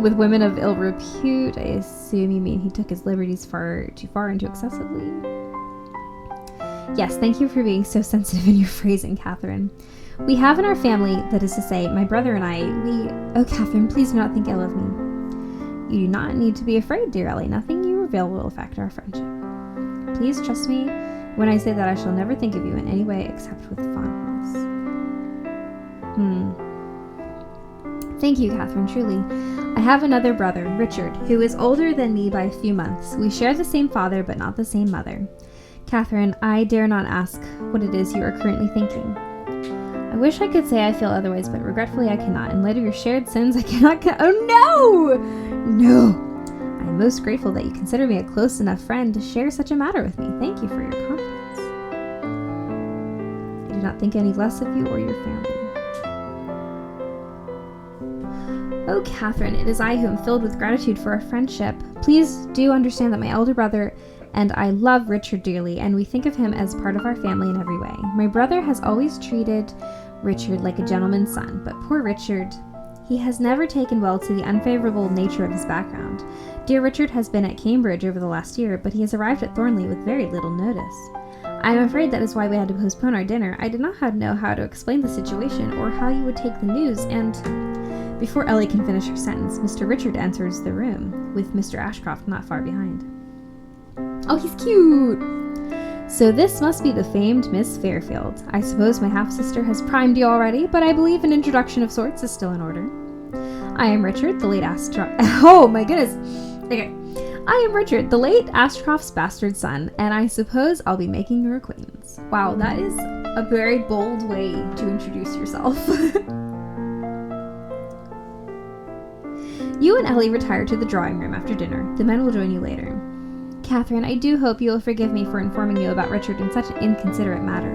with women of ill repute. I assume you mean he took his liberties too far and too excessively. Yes, thank you for being so sensitive in your phrasing, Catherine. We have in our family, that is to say, my brother and I, Oh, Catherine, please do not think ill of me. You do not need to be afraid, dear Ellie. Nothing you reveal will affect our friendship. Please trust me when I say that I shall never think of you in any way except with fondness. Thank you, Catherine, truly. I have another brother, Richard, who is older than me by a few months. We share the same father, but not the same mother. Catherine, I dare not ask what it is you are currently thinking. I wish I could say I feel otherwise, but regretfully I cannot. In light of your shared sins, I cannot Oh, no! I am most grateful that you consider me a close enough friend to share such a matter with me. Thank you for your confidence. I do not think any less of you or your family. Oh, Catherine, it is I who am filled with gratitude for our friendship. Please do understand that my elder brother and I love Richard dearly, and we think of him as part of our family in every way. My brother has always treated Richard like a gentleman's son, but poor Richard, he has never taken well to the unfavorable nature of his background. Dear Richard has been at Cambridge over the last year, but he has arrived at Thornley with very little notice. I am afraid that is why we had to postpone our dinner. I did not know how to explain the situation or how you would take the news, and before Ellie can finish her sentence, Mr. Richard enters the room, with Mr. Ashcroft not far behind. Oh, he's cute! So this must be the famed Miss Fairfield. I suppose my half-sister has primed you already, but I believe an introduction of sorts is still in order. I am Richard, the late Oh my goodness! Okay. I am Richard, the late Ashcroft's bastard son, and I suppose I'll be making your acquaintance. Wow, that is a very bold way to introduce yourself. You and Ellie retire to the drawing room after dinner. The men will join you later. Catherine, I do hope you will forgive me for informing you about Richard in such an inconsiderate matter.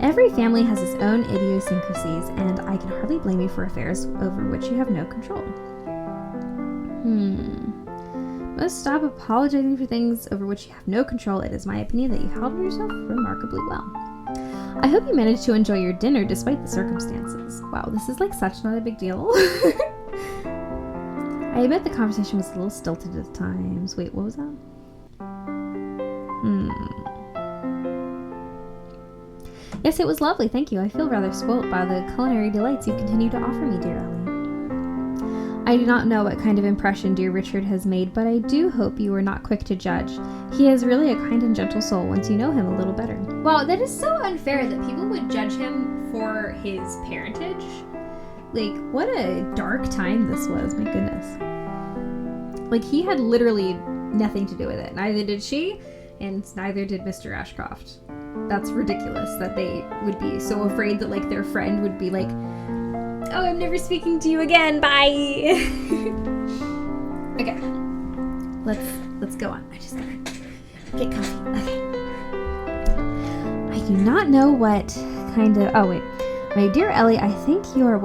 Every family has its own idiosyncrasies, and I can hardly blame you for affairs over which you have no control. Must stop apologizing for things over which you have no control. It is my opinion that you handled yourself remarkably well. I hope you managed to enjoy your dinner despite the circumstances. Wow, this is like such not a big deal. I admit the conversation was a little stilted at times. Wait, what was that? Yes, it was lovely, thank you. I feel rather spoilt by the culinary delights you continue to offer me, dear Ellie. I do not know what kind of impression dear Richard has made, but I do hope you are not quick to judge. He is really a kind and gentle soul once you know him a little better. Wow, that is so unfair that people would judge him for his parentage. Like, what a dark time this was, my goodness. Like, he had literally nothing to do with it. Neither did she, and neither did Mr. Ashcroft. That's ridiculous that they would be so afraid that, like, their friend would be like, oh, I'm never speaking to you again, bye! Okay. Let's go on. I just gotta get comfy. Okay. I do not know what kind of... Oh, wait. My dear Ellie, I think you are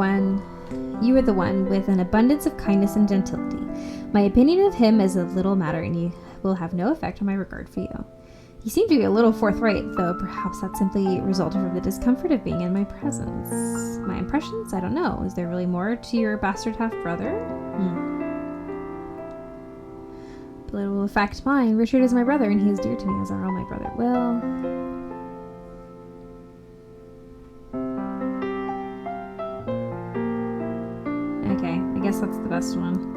the one with an abundance of kindness and gentility. My opinion of him is a little matter, and he will have no effect on my regard for you. You seem to be a little forthright, though perhaps that simply resulted from the discomfort of being in my presence. My impressions? I don't know. Is there really more to your bastard half-brother? But it will affect mine. Richard is my brother, and he is dear to me, as are all my brother. Well... Okay, I guess that's the best one.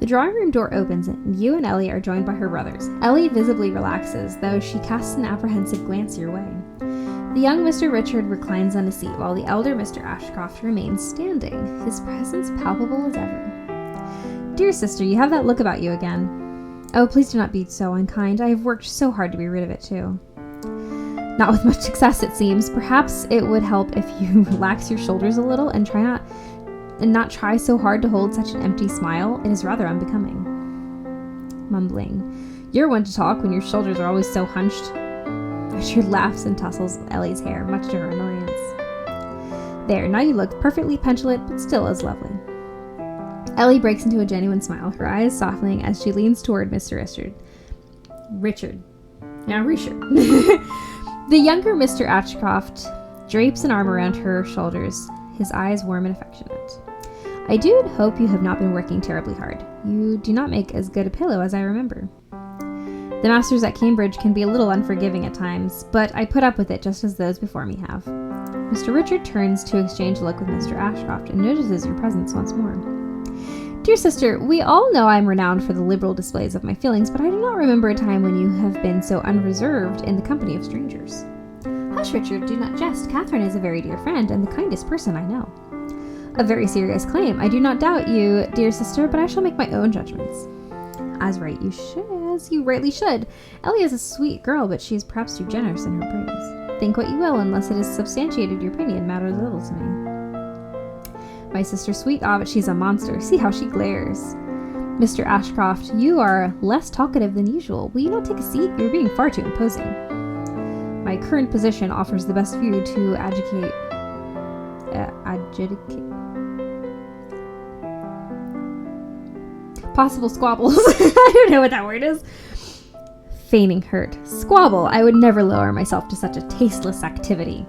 The drawing room door opens, and you and Ellie are joined by her brothers. Ellie visibly relaxes, though she casts an apprehensive glance your way. The young Mr. Richard reclines on a seat, while the elder Mr. Ashcroft remains standing, his presence palpable as ever. Dear sister, you have that look about you again. Oh, please do not be so unkind. I have worked so hard to be rid of it, too. Not with much success, it seems. Perhaps it would help if you relax your shoulders a little and not try so hard to hold such an empty smile. It is rather unbecoming. Mumbling. You're one to talk when your shoulders are always so hunched. Richard laughs and tussles Ellie's hair, much to her annoyance. There, now you look perfectly petulant, but still as lovely. Ellie breaks into a genuine smile, her eyes softening as she leans toward Mr. Richard. The younger Mr. Ashcroft drapes an arm around her shoulders, his eyes warm and affectionate. I do hope you have not been working terribly hard. You do not make as good a pillow as I remember. The masters at Cambridge can be a little unforgiving at times, but I put up with it just as those before me have. Mr. Richard turns to exchange a look with Mr. Ashcroft and notices your presence once more. Dear sister, we all know I am renowned for the liberal displays of my feelings, but I do not remember a time when you have been so unreserved in the company of strangers. Hush, Richard, do not jest. Catherine is a very dear friend and the kindest person I know. A very serious claim. I do not doubt you, dear sister, but I shall make my own judgments. As you rightly should. Ellie is a sweet girl, but she is perhaps too generous in her praise. Think what you will, unless it is substantiated, your opinion matters little to me. My sister's sweet, but she's a monster. See how she glares. Mr. Ashcroft, you are less talkative than usual. Will you not take a seat? You're being far too imposing. My current position offers the best view to adjudicate. Possible squabbles. I don't know what that word is. Feigning hurt. Squabble. I would never lower myself to such a tasteless activity.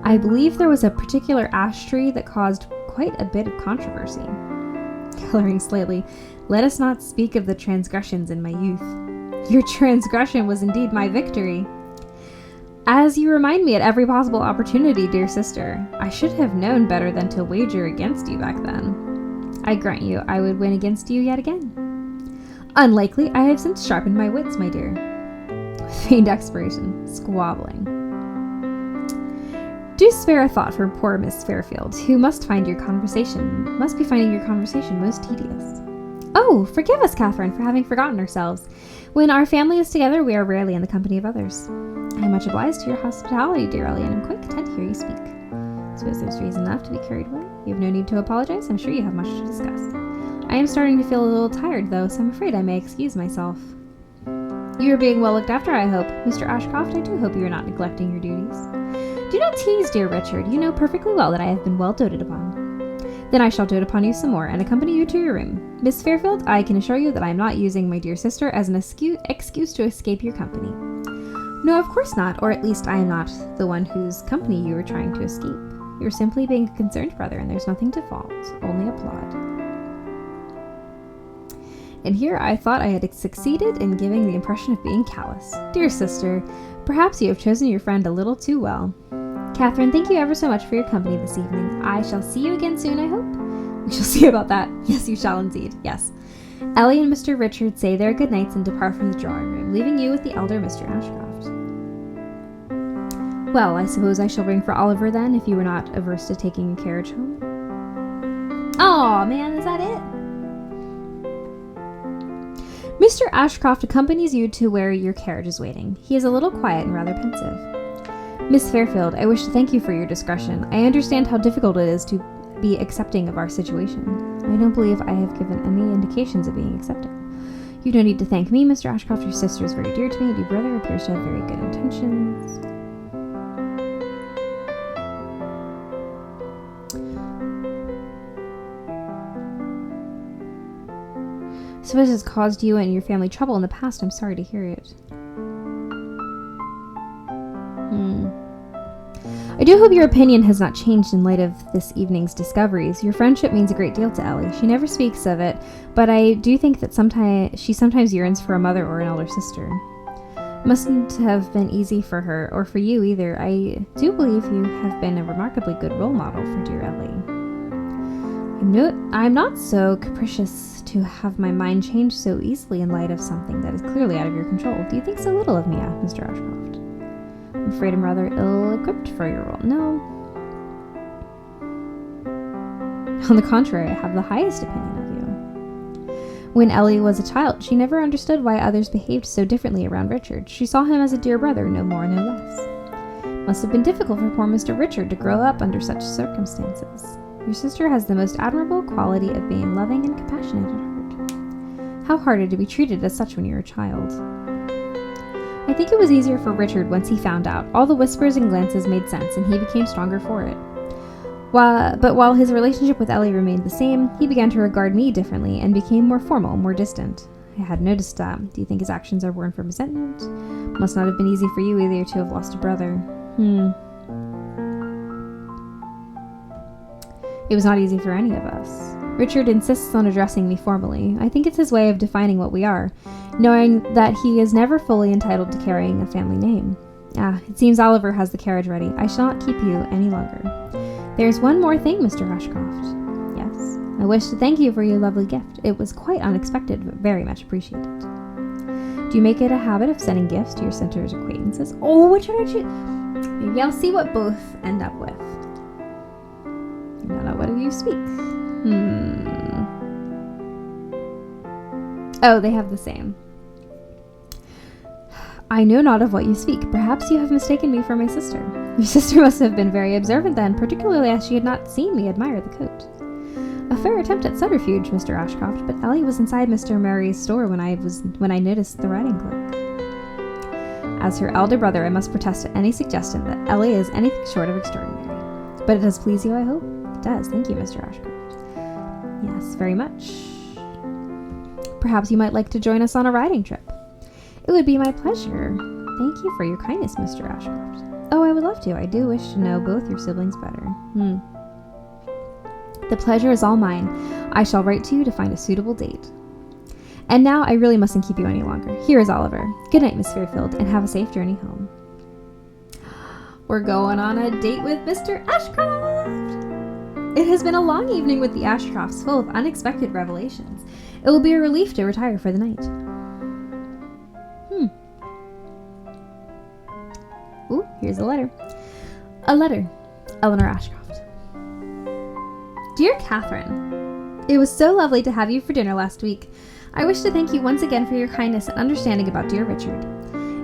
I believe there was a particular ash tree that caused quite a bit of controversy. Coloring slightly. Let us not speak of the transgressions in my youth. Your transgression was indeed my victory. As you remind me at every possible opportunity, dear sister, I should have known better than to wager against you back then. I grant you, I would win against you yet again. Unlikely, I have since sharpened my wits, my dear. Feigned expiration, squabbling. Do spare a thought for poor Miss Fairfield, who must be finding your conversation most tedious. Oh, forgive us, Catherine, for having forgotten ourselves. When our family is together, we are rarely in the company of others. I am much obliged to your hospitality, dear Ellie, and am quite content to hear you speak. I suppose there's reason enough to be carried away. You have no need to apologize. I'm sure you have much to discuss. I am starting to feel a little tired, though, so I'm afraid I may excuse myself. You are being well looked after, I hope. Mr. Ashcroft, I do hope you are not neglecting your duties. Do not tease, dear Richard. You know perfectly well that I have been well doted upon. Then I shall dote upon you some more, and accompany you to your room. Miss Fairfield, I can assure you that I am not using my dear sister as an excuse to escape your company. No, of course not, or at least I am not the one whose company you were trying to escape. You're simply being a concerned brother, and there's nothing to fault, only applaud. And here I thought I had succeeded in giving the impression of being callous. Dear sister, perhaps you have chosen your friend a little too well. Catherine, thank you ever so much for your company this evening. I shall see you again soon, I hope. We shall see about that. Yes, you shall indeed. Yes. Ellie and Mr. Richard say their good nights and depart from the drawing room, leaving you with the elder Mr. Ashcroft. Well, I suppose I shall ring for Oliver then, if you were not averse to taking a carriage home. Aw, man, is that it? Mr. Ashcroft accompanies you to where your carriage is waiting. He is a little quiet and rather pensive. Miss Fairfield, I wish to thank you for your discretion. I understand how difficult it is to be accepting of our situation. I don't believe I have given any indications of being accepting. You don't need to thank me, Mr. Ashcroft. Your sister is very dear to me. Your brother appears to have very good intentions. Suppose it's caused you and your family trouble in the past. I'm sorry to hear it. I do hope your opinion has not changed in light of this evening's discoveries. Your friendship means a great deal to Ellie. She never speaks of it, but I do think that she sometimes yearns for a mother or an elder sister. It mustn't have been easy for her, or for you either. I do believe you have been a remarkably good role model for dear Ellie. I'm not so capricious to have my mind changed so easily in light of something that is clearly out of your control. Do you think so little of me, Mr. Ashcroft? I'm afraid I'm rather ill-equipped for your role. No. On the contrary, I have the highest opinion of you. When Ellie was a child, she never understood why others behaved so differently around Richard. She saw him as a dear brother, no more, no less. It must have been difficult for poor Mr. Richard to grow up under such circumstances. Your sister has the most admirable quality of being loving and compassionate at heart. How hard to be treated as such when you were a child. I think it was easier for Richard once he found out. All the whispers and glances made sense, and he became stronger for it. But while his relationship with Ellie remained the same, he began to regard me differently and became more formal, more distant. I had noticed that. Do you think his actions are born from resentment? Must not have been easy for you either to have lost a brother. It was not easy for any of us. Richard insists on addressing me formally. I think it's his way of defining what we are, knowing that he is never fully entitled to carrying a family name. It seems Oliver has the carriage ready. I shall not keep you any longer. There's one more thing, Mr. Ashcroft. Yes, I wish to thank you for your lovely gift. It was quite unexpected, but very much appreciated. Do you make it a habit of sending gifts to your center's acquaintances? Oh, which one did you... Maybe I'll see what both end up with. Now, what do you speak? Oh, they have the same. I know not of what you speak. Perhaps you have mistaken me for my sister. Your sister must have been very observant then, particularly as she had not seen me admire the coat. A fair attempt at subterfuge, Mr. Ashcroft, but Ellie was inside Mr. Murray's store when I noticed the riding cloak. As her elder brother, I must protest to any suggestion that Ellie is anything short of extraordinary. But it does please you, I hope? It does. Thank you, Mr. Ashcroft. Yes, very much. Perhaps you might like to join us on a riding trip. It would be my pleasure. Thank you for your kindness, Mr. Ashcroft. Oh, I would love to. I do wish to know both your siblings better. The pleasure is all mine. I shall write to you to find a suitable date. And now I really mustn't keep you any longer. Here is Oliver. Good night, Miss Fairfield, and have a safe journey home. We're going on a date with Mr. Ashcroft! It has been a long evening with the Ashcrofts, full of unexpected revelations. It will be a relief to retire for the night. Ooh, here's a letter. A letter. Eleanor Ashcroft. Dear Catherine, it was so lovely to have you for dinner last week. I wish to thank you once again for your kindness and understanding about dear Richard.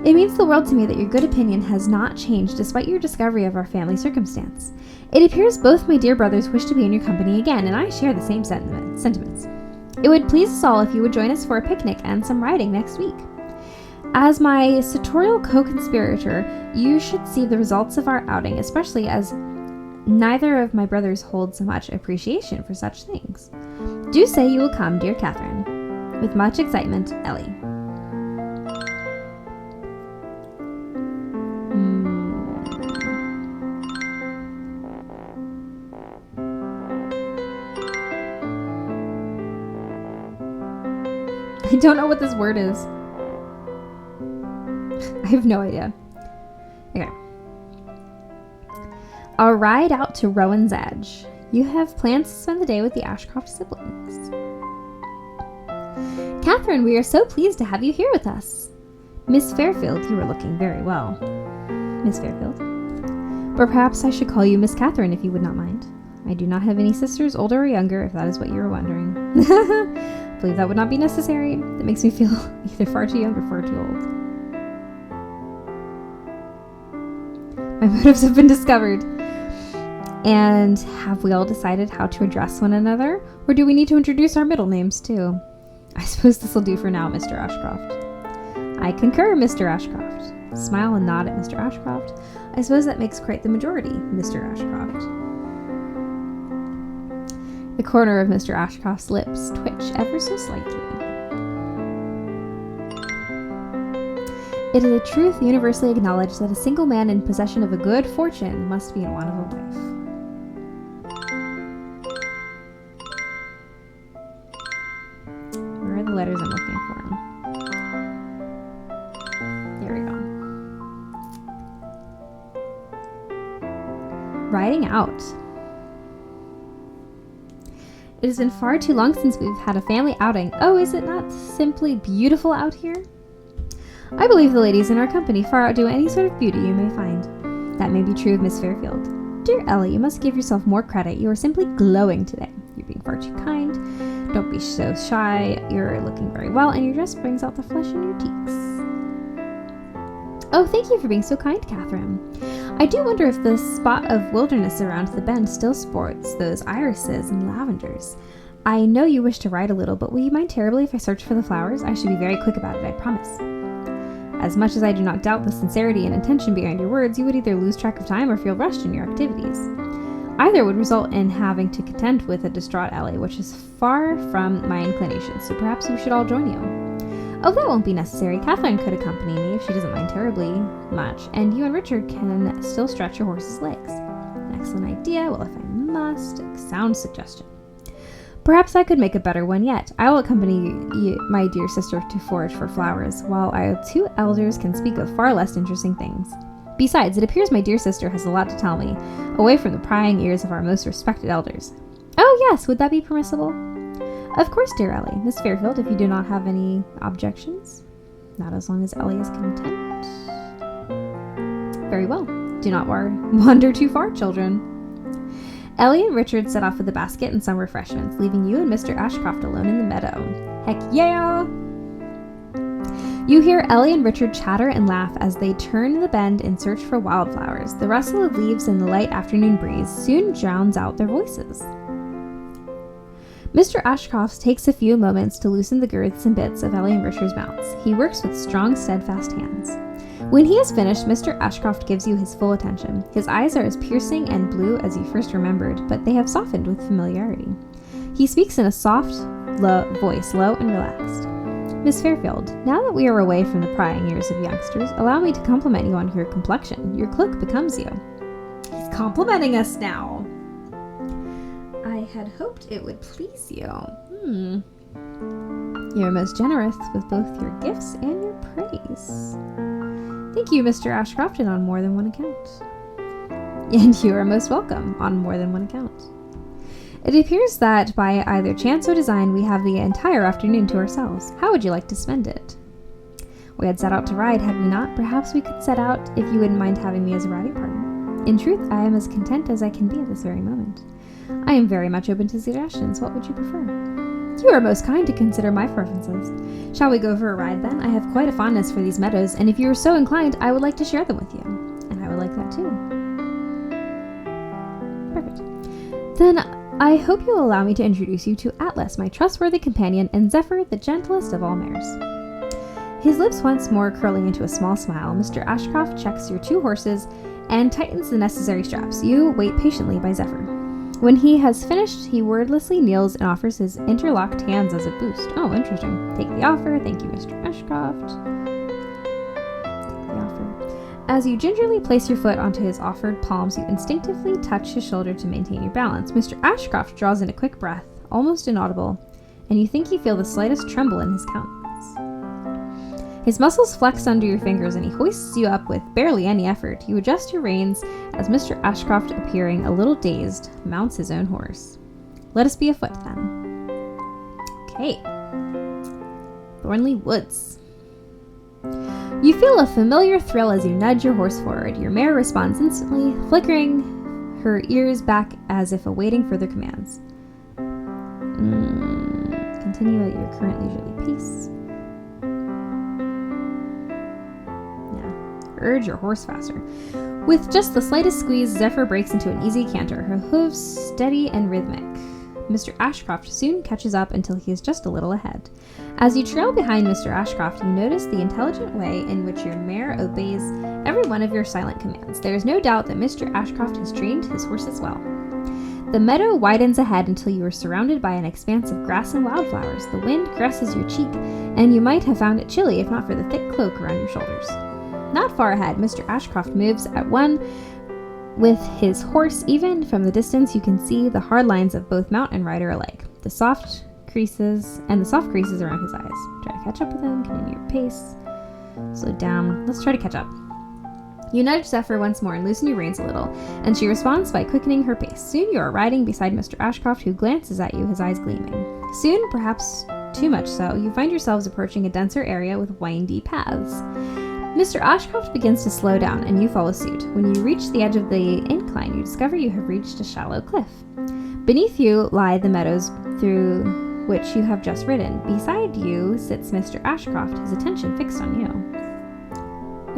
It means the world to me that your good opinion has not changed despite your discovery of our family circumstance. It appears both my dear brothers wish to be in your company again, and I share the same sentiments. It would please us all if you would join us for a picnic and some riding next week. As my sartorial co-conspirator, you should see the results of our outing, especially as neither of my brothers holds much appreciation for such things. Do say you will come, dear Catherine. With much excitement, Ellie. I don't know what this word is. I have no idea. Okay. I'll ride out to Rowan's Edge. You have plans to spend the day with the Ashcroft siblings. Catherine, we are so pleased to have you here with us. Miss Fairfield, you are looking very well. Miss Fairfield. Or perhaps I should call you Miss Catherine if you would not mind. I do not have any sisters, older or younger, if that is what you were wondering. I believe that would not be necessary. That makes me feel either far too young or far too old. My motives have been discovered. And have we all decided how to address one another? Or do we need to introduce our middle names too? I suppose this will do for now, Mr. Ashcroft. I concur, Mr. Ashcroft. Smile and nod at Mr. Ashcroft. I suppose that makes quite the majority, Mr. Ashcroft. The corner of Mr. Ashcroft's lips twitch ever so slightly. It is a truth universally acknowledged that a single man in possession of a good fortune must be in want of a wife. Where are the letters I'm looking for? There we go. Riding out. It has been far too long since we've had a family outing. Oh, is it not simply beautiful out here? I believe the ladies in our company far outdo any sort of beauty you may find. That may be true of Miss Fairfield. Dear Ellie, you must give yourself more credit. You are simply glowing today. You're being far too kind. Don't be so shy. You're looking very well, and your dress brings out the flush in your cheeks. Oh, thank you for being so kind, Catherine. I do wonder if the spot of wilderness around the bend still sports those irises and lavenders. I know you wish to ride a little, but will you mind terribly if I search for the flowers? I should be very quick about it, I promise. As much as I do not doubt the sincerity and intention behind your words, you would either lose track of time or feel rushed in your activities. Either would result in having to contend with a distraught Ellie, which is far from my inclination, so perhaps we should all join you. Oh, that won't be necessary. Catherine could accompany me if she doesn't mind terribly much, and you and Richard can still stretch your horse's legs. An excellent idea. Well, if I must, a sound suggestion. Perhaps I could make a better one yet. I will accompany you, my dear sister, to forage for flowers, while our two elders can speak of far less interesting things. Besides, it appears my dear sister has a lot to tell me, away from the prying ears of our most respected elders. Oh yes, would that be permissible? Of course, dear Ellie. Miss Fairfield, if you do not have any objections. Not as long as Ellie is content. Very well. Do not wander too far, children. Ellie and Richard set off with the basket and some refreshments, leaving you and Mr. Ashcroft alone in the meadow. Heck yeah! You hear Ellie and Richard chatter and laugh as they turn the bend in search for wildflowers. The rustle of leaves in the light afternoon breeze soon drowns out their voices. Mr. Ashcroft takes a few moments to loosen the girths and bits of Ellie and Richard's mounts. He works with strong, steadfast hands. When he is finished, Mr. Ashcroft gives you his full attention. His eyes are as piercing and blue as you first remembered, but they have softened with familiarity. He speaks in a soft voice, low and relaxed. Miss Fairfield, now that we are away from the prying ears of youngsters, allow me to compliment you on your complexion. Your cloak becomes you. He's complimenting us now. I had hoped it would please you. You're most generous with both your gifts and your praise. Thank you, Mr. Ashcroft, and on more than one account. And you are most welcome on more than one account. It appears that by either chance or design, we have the entire afternoon to ourselves. How would you like to spend it? We had set out to ride, had we not? Perhaps we could set out if you wouldn't mind having me as a riding partner. In truth, I am as content as I can be at this very moment. I am very much open to suggestions. What would you prefer? You are most kind to consider my preferences. Shall we go for a ride then? I have quite a fondness for these meadows, and if you are so inclined, I would like to share them with you. And I would like that too. Perfect. Then I hope you will allow me to introduce you to Atlas, my trustworthy companion, and Zephyr, the gentlest of all mares. His lips once more curling into a small smile, Mr. Ashcroft checks your 2 horses and tightens the necessary straps. You wait patiently by Zephyr. When he has finished, he wordlessly kneels and offers his interlocked hands as a boost. Oh, interesting. Take the offer. Thank you, Mr. Ashcroft. Take the offer. As you gingerly place your foot onto his offered palms, you instinctively touch his shoulder to maintain your balance. Mr. Ashcroft draws in a quick breath, almost inaudible, and you think you feel the slightest tremble in his countenance. His muscles flex under your fingers and he hoists you up with barely any effort. You adjust your reins as Mr. Ashcroft, appearing a little dazed, mounts his own horse. Let us be afoot then. Okay. Thornley Woods. You feel a familiar thrill as you nudge your horse forward. Your mare responds instantly, flickering her ears back as if awaiting further commands. Continue at your current leisurely pace. Urge your horse faster. With just the slightest squeeze, Zephyr breaks into an easy canter, her hooves steady and rhythmic. Mr. Ashcroft soon catches up until he is just a little ahead. As you trail behind Mr. Ashcroft, you notice the intelligent way in which your mare obeys every one of your silent commands. There is no doubt that Mr. Ashcroft has trained his horses well. The meadow widens ahead until you are surrounded by an expanse of grass and wildflowers. The wind caresses your cheek, and you might have found it chilly if not for the thick cloak around your shoulders. Not far ahead, Mr. Ashcroft moves at one with his horse. Even from the distance, you can see the hard lines of both mount and rider alike. The soft creases around his eyes. Try to catch up with him. Continue your pace. Slow down. Let's try to catch up. You nudge Zephyr once more and loosen your reins a little, and she responds by quickening her pace. Soon you are riding beside Mr. Ashcroft, who glances at you, his eyes gleaming. Soon, perhaps too much so, you find yourselves approaching a denser area with windy paths. Mr. Ashcroft begins to slow down, and you follow suit. When you reach the edge of the incline, you discover you have reached a shallow cliff. Beneath you lie the meadows through which you have just ridden. Beside you sits Mr. Ashcroft, his attention fixed on you.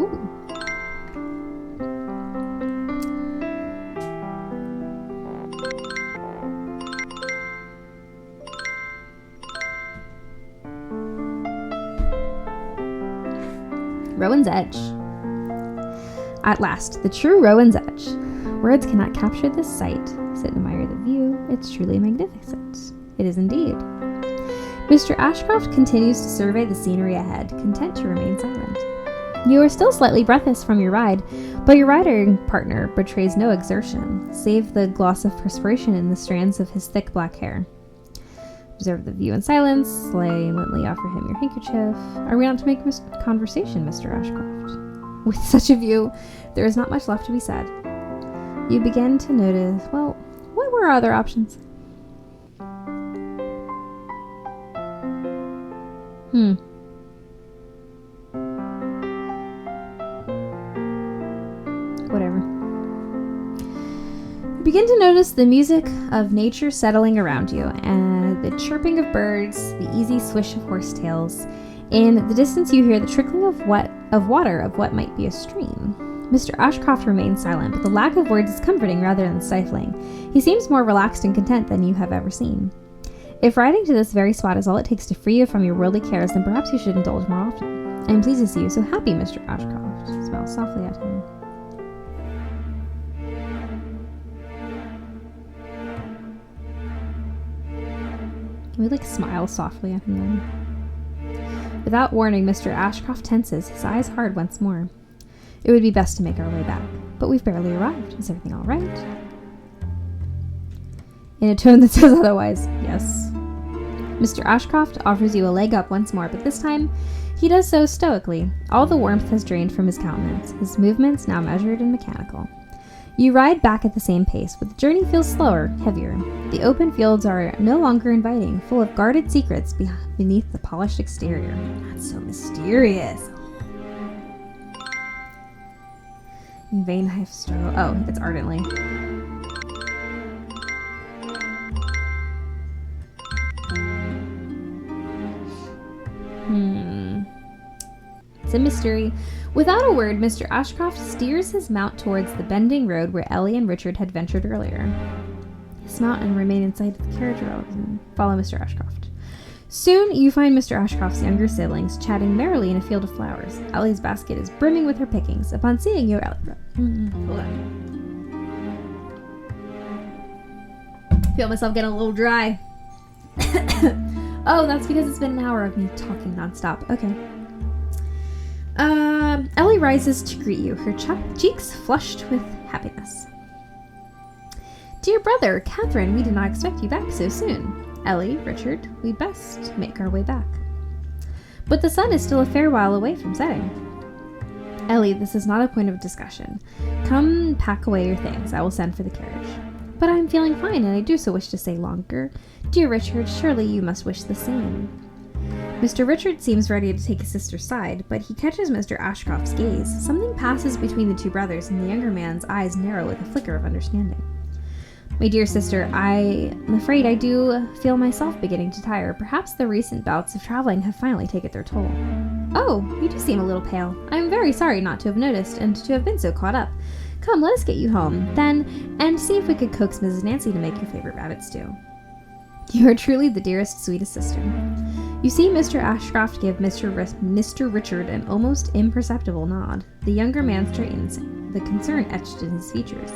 Ooh. Rowan's Edge. At last, the true Rowan's Edge. Words cannot capture this sight. Sit and admire the view. It's truly magnificent. It is indeed. Mr. Ashcroft continues to survey the scenery ahead, content to remain silent. You are still slightly breathless from your ride, but your riding partner betrays no exertion, save the gloss of perspiration in the strands of his thick black hair. Observe the view in silence, silently offer him your handkerchief. Are we not to make conversation, Mr. Ashcroft? With such a view, there is not much left to be said. You begin to notice, well, what were our other options? Whatever. You begin to notice the music of nature settling around you, and the chirping of birds, the easy swish of horsetails. In the distance you hear the trickling of water of what might be a stream. Mr. Ashcroft remains silent, but the lack of words is comforting rather than stifling. He seems more relaxed and content than you have ever seen. If riding to this very spot is all it takes to free you from your worldly cares, then perhaps you should indulge more often. I am pleased to see you so happy, Mr. Ashcroft. Smile softly at him. Can we, smile softly at him then? Without warning, Mr. Ashcroft tenses, his eyes hard once more. It would be best to make our way back, but we've barely arrived. Is everything all right? In a tone that says otherwise, yes. Mr. Ashcroft offers you a leg up once more, but this time he does so stoically. All the warmth has drained from his countenance, his movements now measured and mechanical. You ride back at the same pace, but the journey feels slower, heavier. The open fields are no longer inviting, full of guarded secrets beneath the polished exterior. That's so mysterious. In vain I have struggled. Oh, it's ardently. It's a mystery. Without a word, Mr. Ashcroft steers his mount towards the bending road where Ellie and Richard had ventured earlier. Dismount and remain in sight of the carriage rails and follow Mr. Ashcroft. Soon you find Mr. Ashcroft's younger siblings chatting merrily in a field of flowers. Ellie's basket is brimming with her pickings. Upon seeing you, Ellie... Hold on. Feel myself getting a little dry. Oh, that's because it's been an hour of me talking nonstop. Okay. Ellie rises to greet you, her cheeks flushed with happiness. Dear brother, Catherine, we did not expect you back so soon. Ellie, Richard, we'd best make our way back. But the sun is still a fair while away from setting. Ellie, this is not a point of discussion. Come pack away your things. I will send for the carriage. But I'm feeling fine, and I do so wish to stay longer. Dear Richard, surely you must wish the same. Mr. Richard seems ready to take his sister's side, but he catches Mr. Ashcroft's gaze. Something passes between the two brothers, and the younger man's eyes narrow with a flicker of understanding. My dear sister, I'm afraid I do feel myself beginning to tire. Perhaps the recent bouts of traveling have finally taken their toll. Oh, you do seem a little pale. I'm very sorry not to have noticed, and to have been so caught up. Come, let us get you home, then, and see if we could coax Mrs. Nancy to make your favorite rabbit stew. You are truly the dearest, sweetest sister. You see Mr. Ashcroft give Mr. Richard an almost imperceptible nod. The younger man straightens, the concern etched in his features.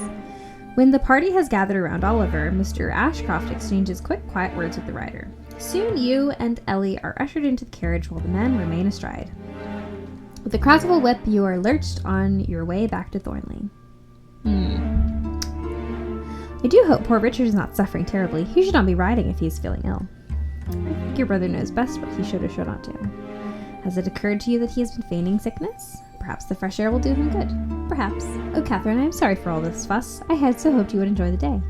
When the party has gathered around Oliver, Mr. Ashcroft exchanges quick, quiet words with the rider. Soon you and Ellie are ushered into the carriage while the men remain astride. With the crack of a whip, you are lurched on your way back to Thornley. I do hope poor Richard is not suffering terribly. He should not be riding if he is feeling ill. I think your brother knows best what he should or should not do. Has it occurred to you that he has been feigning sickness? Perhaps the fresh air will do him good. Perhaps. Oh, Catherine, I am sorry for all this fuss. I had so hoped you would enjoy the day.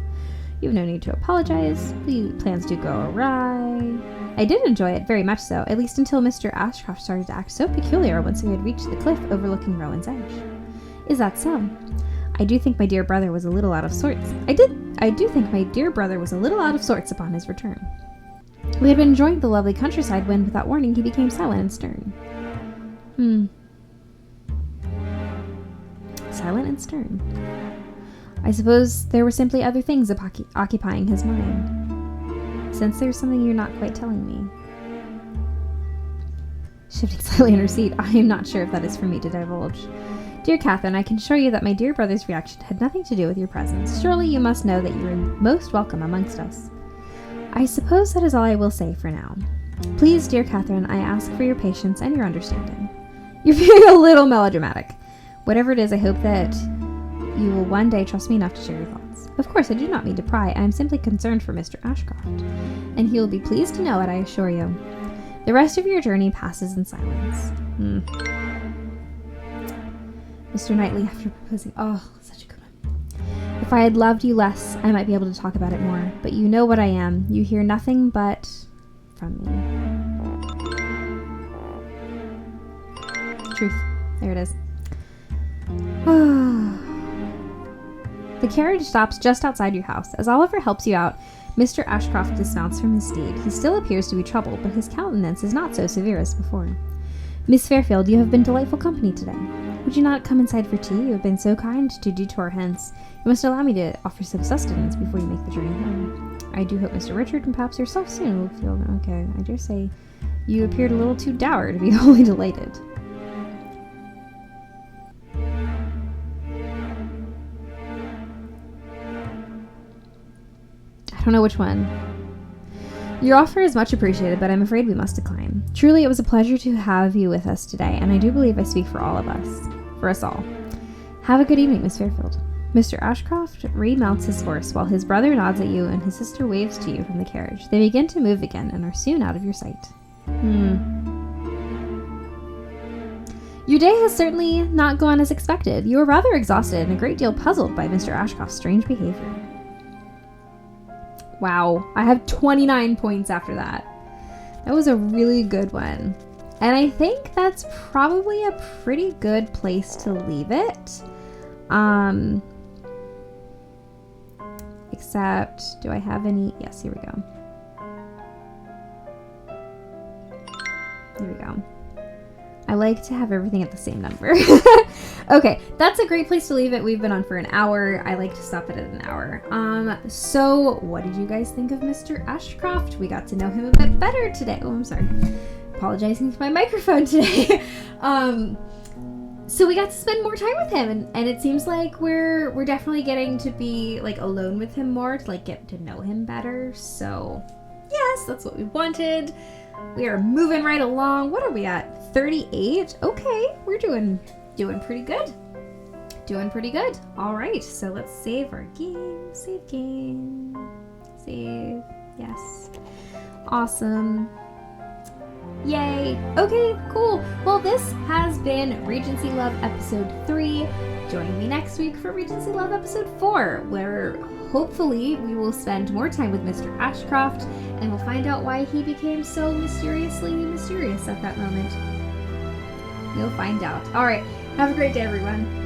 You have no need to apologize. The plans do go awry. I did enjoy it, very much so, at least until Mr. Ashcroft started to act so peculiar once we had reached the cliff overlooking Rowan's Edge. Is that so? I do think my dear brother was a little out of sorts. I do think my dear brother was a little out of sorts upon his return. We had been enjoying the lovely countryside when, without warning, he became silent and stern. Silent and stern. I suppose there were simply other things occupying his mind. Since there's something you're not quite telling me. Shifting slightly in her seat, I am not sure if that is for me to divulge. Dear Catherine, I can assure you that my dear brother's reaction had nothing to do with your presence. Surely you must know that you are most welcome amongst us. I suppose that is all I will say for now. Please, dear Catherine, I ask for your patience and your understanding. You're being a little melodramatic. Whatever it is, I hope that you will one day trust me enough to share your thoughts. Of course, I do not mean to pry. I am simply concerned for Mr. Ashcroft, and he will be pleased to know it, I assure you. The rest of your journey passes in silence. Mr. Knightley, after proposing, oh, such a good one. If I had loved you less, I might be able to talk about it more, but you know what I am. You hear nothing but from me. Truth. There it is. The carriage stops just outside your house. As Oliver helps you out, Mr. Ashcroft dismounts from his steed. He still appears to be troubled, but his countenance is not so severe as before. Miss Fairfield, you have been delightful company today. Would you not come inside for tea? You have been so kind to detour hence. You must allow me to offer some sustenance before you make the journey home. I do hope Mr. Richard and perhaps yourself soon will feel okay. I dare say you appeared a little too dour to be wholly delighted. I don't know which one. Your offer is much appreciated, but I'm afraid we must decline. Truly, it was a pleasure to have you with us today, and I do believe I speak for all of us. For us all. Have a good evening, Miss Fairfield. Mr. Ashcroft remounts his horse while his brother nods at you and his sister waves to you from the carriage. They begin to move again and are soon out of your sight. Your day has certainly not gone as expected. You are rather exhausted and a great deal puzzled by Mr. Ashcroft's strange behavior. Wow, I have 29 points after that. That was a really good one. And I think that's probably a pretty good place to leave it. Except, do I have any? Yes, here we go. Here we go. I like to have everything at the same number. Okay, that's a great place to leave it. We've been on for an hour. I like to stop it at an hour. So what did you guys think of Mr. Ashcroft? We got to know him a bit better today. Oh, I'm sorry. Apologizing to my microphone today. So we got to spend more time with him, and it seems like we're definitely getting to be like alone with him more, to like get to know him better. So yes, that's what we wanted. We are moving right along. What are we at? 38? Okay, we're doing pretty good. Doing pretty good. All right, so let's save our game. Save game. Save. Yes. Awesome. Yay. Okay, cool. Well, this has been Regency Love Episode 3. Join me next week for Regency Love Episode 4, where hopefully we will spend more time with Mr. Ashcroft, and we'll find out why he became so mysteriously mysterious at that moment. We'll find out. All right. Have a great day, everyone.